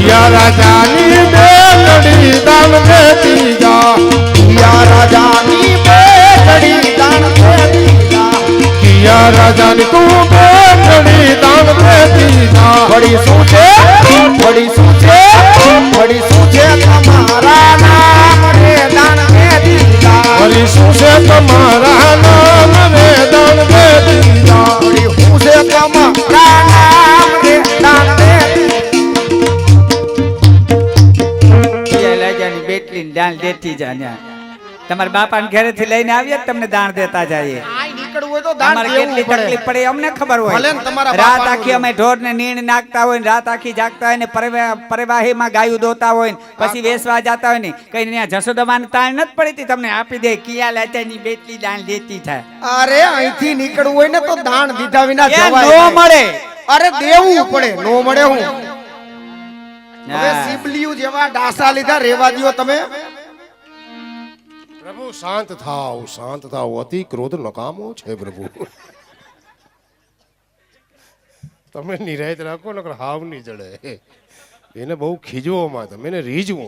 યા રાજાની બેટડી દાન દે દીધા યા રાજાની બેટડી દાણ દે દીધા કિયા રાજાની તું બેટડી દાન દે દીધા વળી શું છે વળી શું છે વળી શું છે તમારા નામ રે દાણ દે દીધા વળી શું છે તમારા નામ રે દાન દે દીધા વળી શું છે તમારા નામ રે દાણ દે યા રાજાની બેટલીને દાણ દેતી જા ન્યા. તમારા બાપાને ઘરેથી લઈને આવીએ જ તમને દાણ દેતા જઈએ આય નીકળવું હોય તો દાણ અમારે દેવું કેટલી પડે તકલીફ પડે અમને ખબર ભલે હોય ને તમારા રાત બાપાનું આખી અમે ઢોરને નીણ નાખતા હોય ને રાત આખી જાગતા હોય ને પરિવાહીમાં ગાયું દોતા હોય ને પછી વેસવા જતા હોય ને કઈ ત્યાં જશોદમાને તાણ નથી પડી હતી તમને આપી દે કિયા લાચાની બેટલી દાણ દેતી થાય અરે અહીંથી નીકળવું હોય ને તો દાણ દીધા વિના એ જવાય નો નહીં. મળે અરે દેવું પડે નો મળે હું હવે હા. સિબલિયું જેવા ડાસા લીધા રેવા દ્યો તમે પ્રભુ શાંત થાવ અતિ ક્રોધ નકામો છે પ્રભુ તમે નિરાયત રાખો નકર હાવ નહીં જડે એને બહુ ખીજવોમાં તમે એને રીઝવો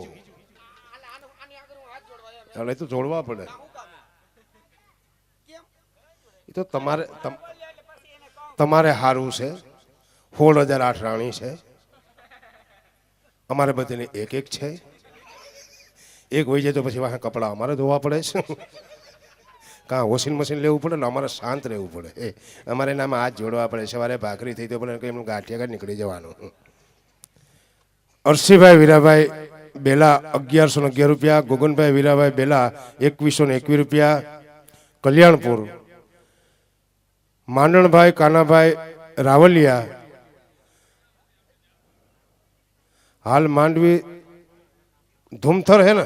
એટલે તો જોડવા પડે એ તો તમારે હારું છે 16,008 રાણી છે અમારે બધાને એક છે એક હોય જાય તો પછી વાહ કપડાં અમારે ધોવા પડે છે કાં વોશિંગ મશીન લેવું પડે ને અમારે શાંત રહેવું પડે અમારે એનામાં હાથ જોડવા પડે સવારે ભાખરી થઈ તો પડે કે એમનું ગાંઠિયા કાઢ નીકળી જવાનું અરસીભાઈ વીરાભાઈ બેલા 1111 રૂપિયા ગોગનભાઈ વીરાભાઈ બેલા 2121 રૂપિયા કલ્યાણપુર માંડણભાઈ કાનાભાઈ રાવલિયા હાલ માંડવી ધૂમથર હે ને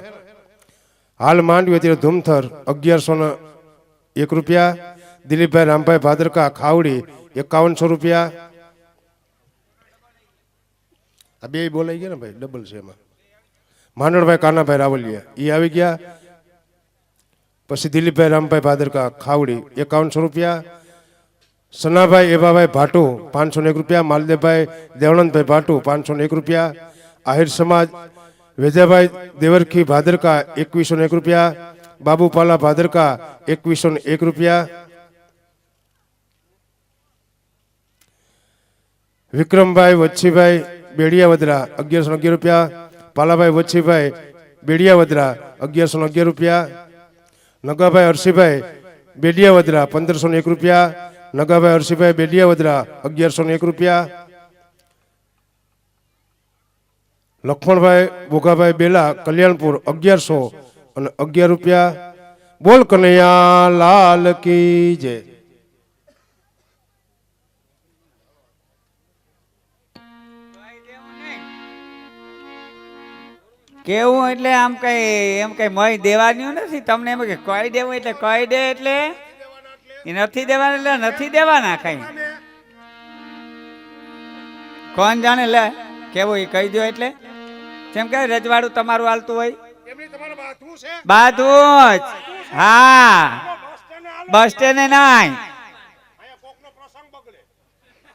હાલ માંડવી અત્યારે ધૂમથર 1101 રૂપિયા દિલીપભાઈ રામભાઈ ભાદરકા ખાવડી 5100 રૂપિયા આ બે બોલાઈ ગયા ને ભાઈ ડબલ છે એમાં માંડણભાઈ કાનાભાઈ રાવલિયા એ આવી ગયા પછી દિલીપભાઈ રામભાઈ ભાદરકા ખાવડી 5100 રૂપિયા સનાભાઈ એભાભાઈ ભાટુ 501 રૂપિયા માલદેવભાઈ દેવણંદભાઈ ભાટુ 501 રૂપિયા આહિર સમાજ વેજાભાઈ દેવરખી ભાદરકા 2101 રૂપિયા બાબુપાલા ભાદરકા 2101 રૂપિયા વિક્રમભાઈ વચ્છીભાઈ બેડિયાવદરા 1111 રૂપિયા પાલાભાઈ વચ્છીભાઈ બેડિયાવદરા 1111 રૂપિયા નગાભાઈ હરસીભાઈ બેડિયાવદરા 1501 રૂપિયા નગાભાઈ હરસીભાઈ બેડિયાવદરા 1101 રૂપિયા લક્ષ્મણભાઈ બોગાભાઈ બેલા કલ્યાણપુર 1100 અને 11 રૂપિયા બોલ કનૈયા લાલ કી જય કેવું એટલે આમ કઈ મય દેવાનું નથી તમને એમ કે કહી દેવું એટલે કહી દે એટલે એ નથી દેવાના એટલે નથી દેવાના કઈ કોણ જાણે લે કેવું એ કહી દો એટલે જેમ કે રજવાડું તમારું હાલતું હોય બાધું જ હા બસ સ્ટેન્ડ નહીં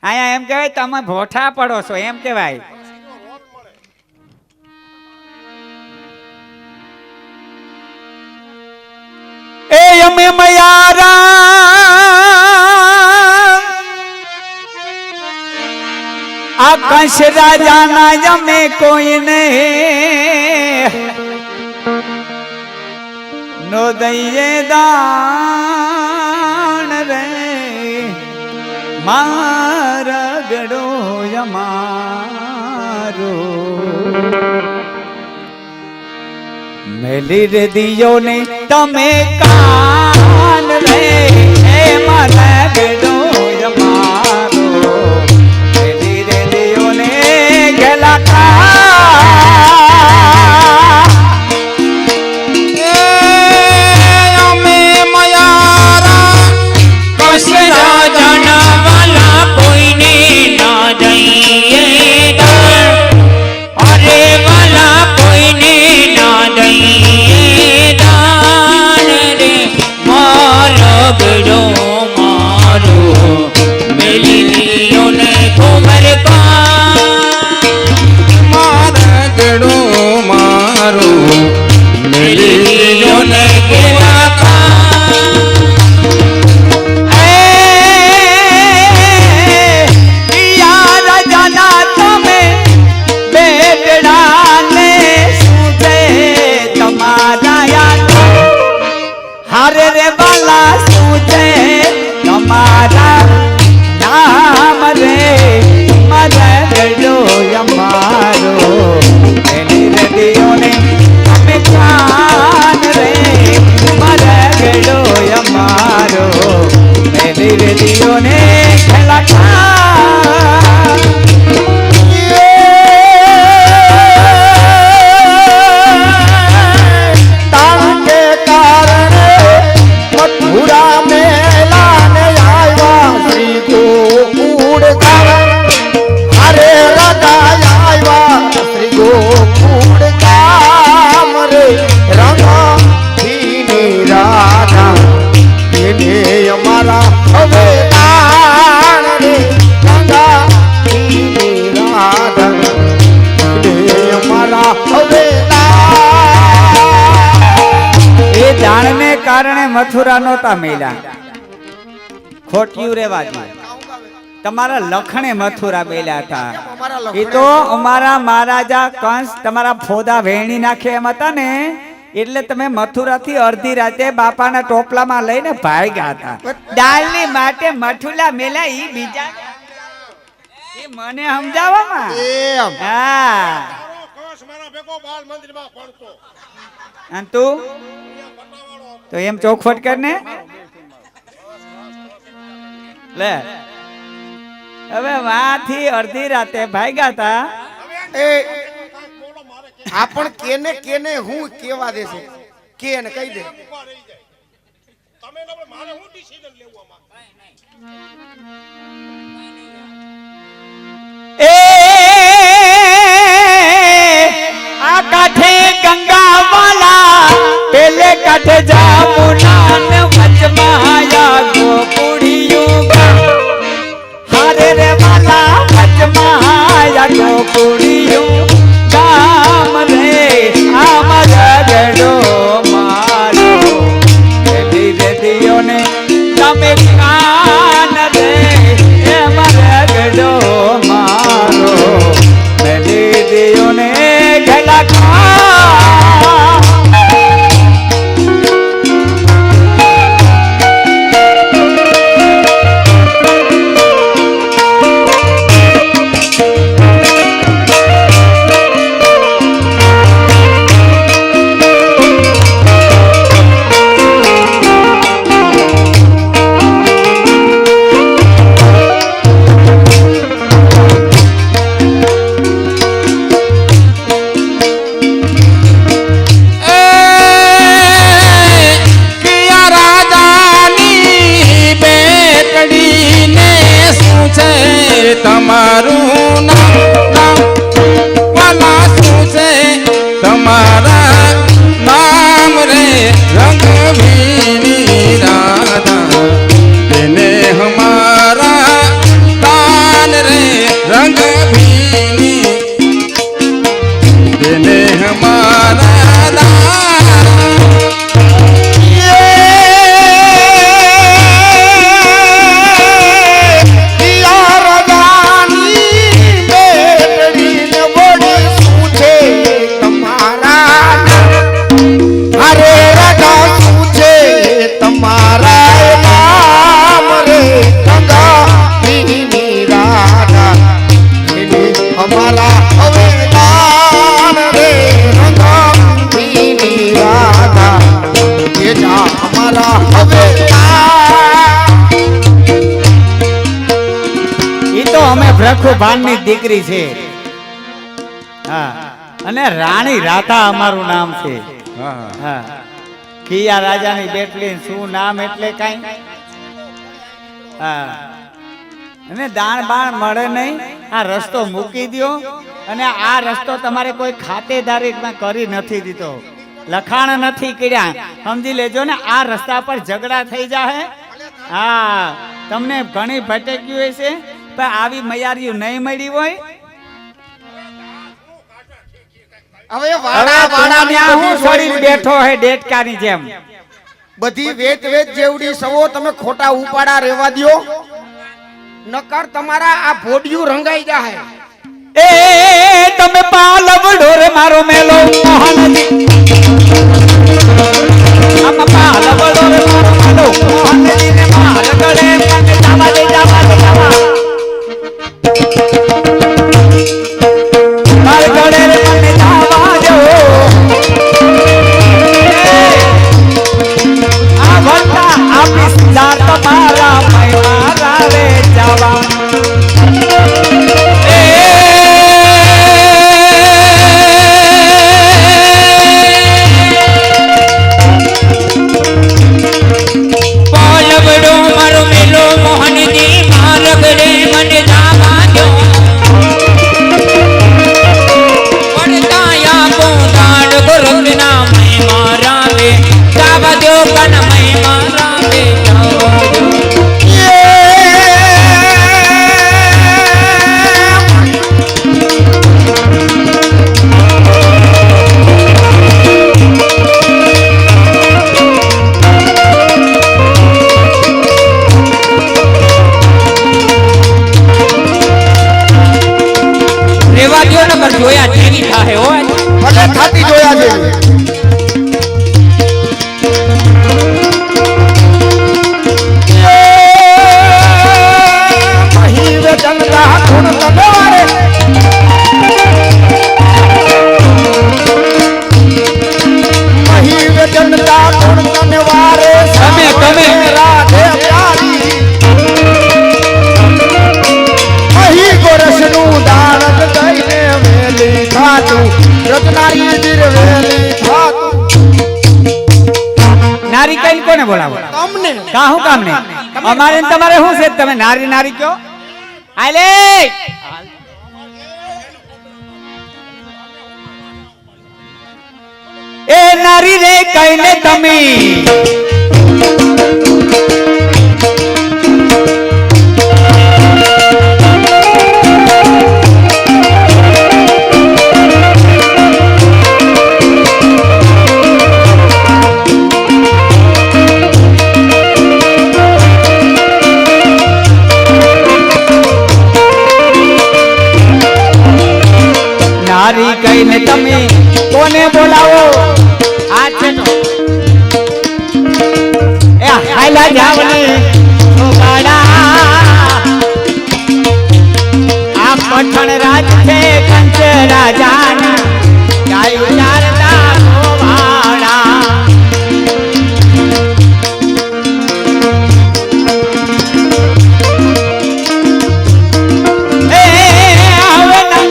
અહીંયા એમ કહેવાય તમે ભોઠા પડો છો એમ કહેવાય એ અમે મયારા આ કંસ રાજાના જમે કોઈને નો દઈએ દાન રે મારા ગડો યમારો મેલી રે દિયો ને તમે કાન રે એ મારા ગડો યમારો મેલી રે દિયો ને ગેલા અમે મયારા કસરા જાણવાલા કોઈને ના દઈએ દાન. અરે વાલા કોઈને ના દઈએ દાન રે મારો ગડો મારો મેલી દિયો ને ખબર મારા ગડો મારો મેલી દિયો ને કેલા હારે રે બાલા શું છે તમારા નામ રે મારા ગડો અમારો એની રદીઓને તમે કાન રે મારા ગડો અમારો એની રદીઓને ખેલા મથુરા મેલા ને આવ્યા શ્રી ગોકુળ ગામ હરે રાજા આવ્યા શ્રી ગોકુળ ગામ રે રંગીની રાધા એને અમારા હવે દાન રે રંગીની રાધા એને અમારા હવે એ દાણને કારણે મથુરા નહોતા મેલ્યા ખોટિયું રેવા દે તમારા લખણે મથુરા મેલ્યા હતા એ તો અમારા મહારાજા કંસ તમારા ફોદા વેણી નાખે એમ હતા ને એટલે તમે મથુરાથી અડધી રાતે બાપાના ટોપલામાં લઈને ભાગ્યા હતા દાલની માટે મથુરા મેલા ઈ બીજા એ મને સમજાવવામાં એમ હા અને તું તો એમ ચોખવટ કર ને લે હવે વાથી અડધી રાતે ભાગ્યા તા એ આ પણ કેને કેને હું કેવા દેશે કે ને કહી દે એ આ કાઠે ગંગા વાલા પેલે કાઠે જામુના ને વચમાં આયા ગોકુળિયું હારે રે વાલા વચમાં આયા ગોકુળિયું ગામ રે આમરા ગડો મારો પેલી રેડીઓને તમે કાન રે એ મારા ગડો મારો પેલી રેડીઓને ગલા ભ્રખુભાનની દીકરી છે. હા, અને રાણી રાધા અમારું નામ છે. હા હા હા, કિયા રાજાની બેટલી શું નામ એટલે કાંઈ. હા, અને દાણ બાણ મળે નહીં. આ રસ્તો મૂકી દ્યો, અને આ રસ્તો તમારે કોઈ ખાતેદારીમાં કરી નથી દીધો, લખાણ નથી કર્યા. સમજી લેજો ને, આ રસ્તા પર ઝઘડા થઈ જાય. હા, તમને ઘણી ભટક્યું હશે, પણ આવી મયારીઓ નહીં મળી હોય. હવે હવે વાડા વાડા ત્યાં હું છોડીને બેઠો હે ડેટકાની જેમ. બધી વેત વેત જેવડી સવો તમે ખોટા ઉપાડા રેવા દ્યો, નકર તમારા આ ભોડિયું રંગાઈ જાય. એ તમે પાલવડો રે મારો મેલો મોહનજી, આમ પાલવડો રે મારો મેલો મોહનજી ને માર ગળે મને જાવા દે જાવા દે જાવા, માર ગળે રે મને જાવા દો. આ વરતા આપી જા તમારા મૈયા રે જાવા. પાલવડો મારો મેલો મોહનજી માર ગળે મને જાવા દો. વડતાયા પોતાડ ગોરખના મય મારા રે જાવા દો, કન મય મારા રે જાવા દો. રેવા દ્યો ને, પણ જોયા જેવી થાહે હો. ભલે થાતી જોયા છે. મહીવ જનતા ગુણ તનવારે, મહીવ જનતા ગુણ તનવારે, તમે. રાધે પ્યારી, મહી ગોરસનું દાન દઈને વેલી થાતું, રત્નારી દીર વેલી થાતું. નારી કઈ કોને બોલાવો? તમને કા હું કામ ને? અમારે ને તમારે શું છે? તમે નારી નારી કયો? આલે એ નારી રે કઈને તમે નારી કઈને તમે કોને બોલાવો? આ છે તો એ હાલા જાવને છોગાડા, આ પઠણ રાજ છે કંચ રાજાના, ગાયું ચારતા ગોવાળા. એ આવે ના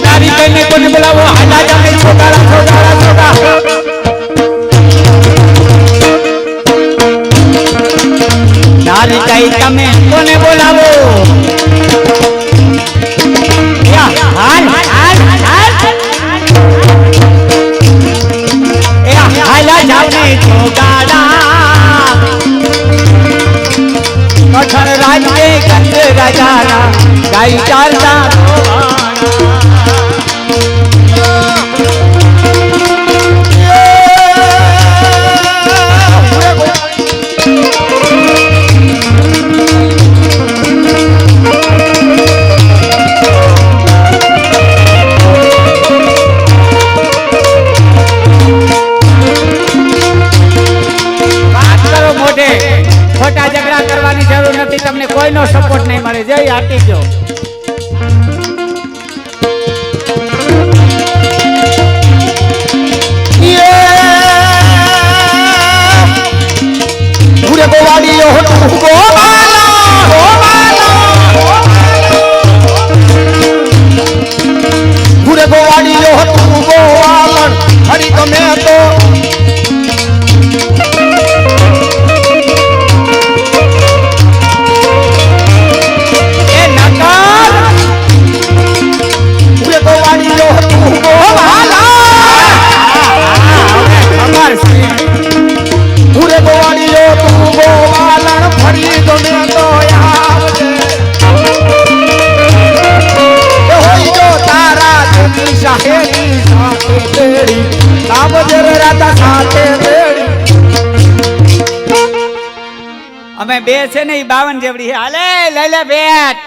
નારી કઈને કોને બોલાવો? હાલા જામે છોગાડા છોગાડા છોગા. નારી કઈ તમે કોને બોલાવો? યા હાલ હાલ હાલ એ હાલા જાવને છોગાડા, પઠણ રાજ કે કંચ રાજાના, ગાયું ચારતા વાત કરો મોઢે. ખોટા ઝઘડા કરવાની જરૂર નથી, તમને કોઈનો સપોર્ટ તમારે જય આટી ગયો ભૂરે ગોવાળીઓ તું ભૂરે ગોવાળીઓ તું ગોવાળણ હરી તમે તો એ નકર ભૂરે ગોવાળીઓ તું અમાર શ્રી ભૂરે ગોવાળીઓ તું ગોવાળણ ફરી તમે તો આવજે એ હોય જો તારા દેવી સાહેબી સાથે બેડી આવજે રે રાતા સાથે બેડી અમે બે છે ને ઈ 52 જેવડી છે. હાલે લઈ લે બેટ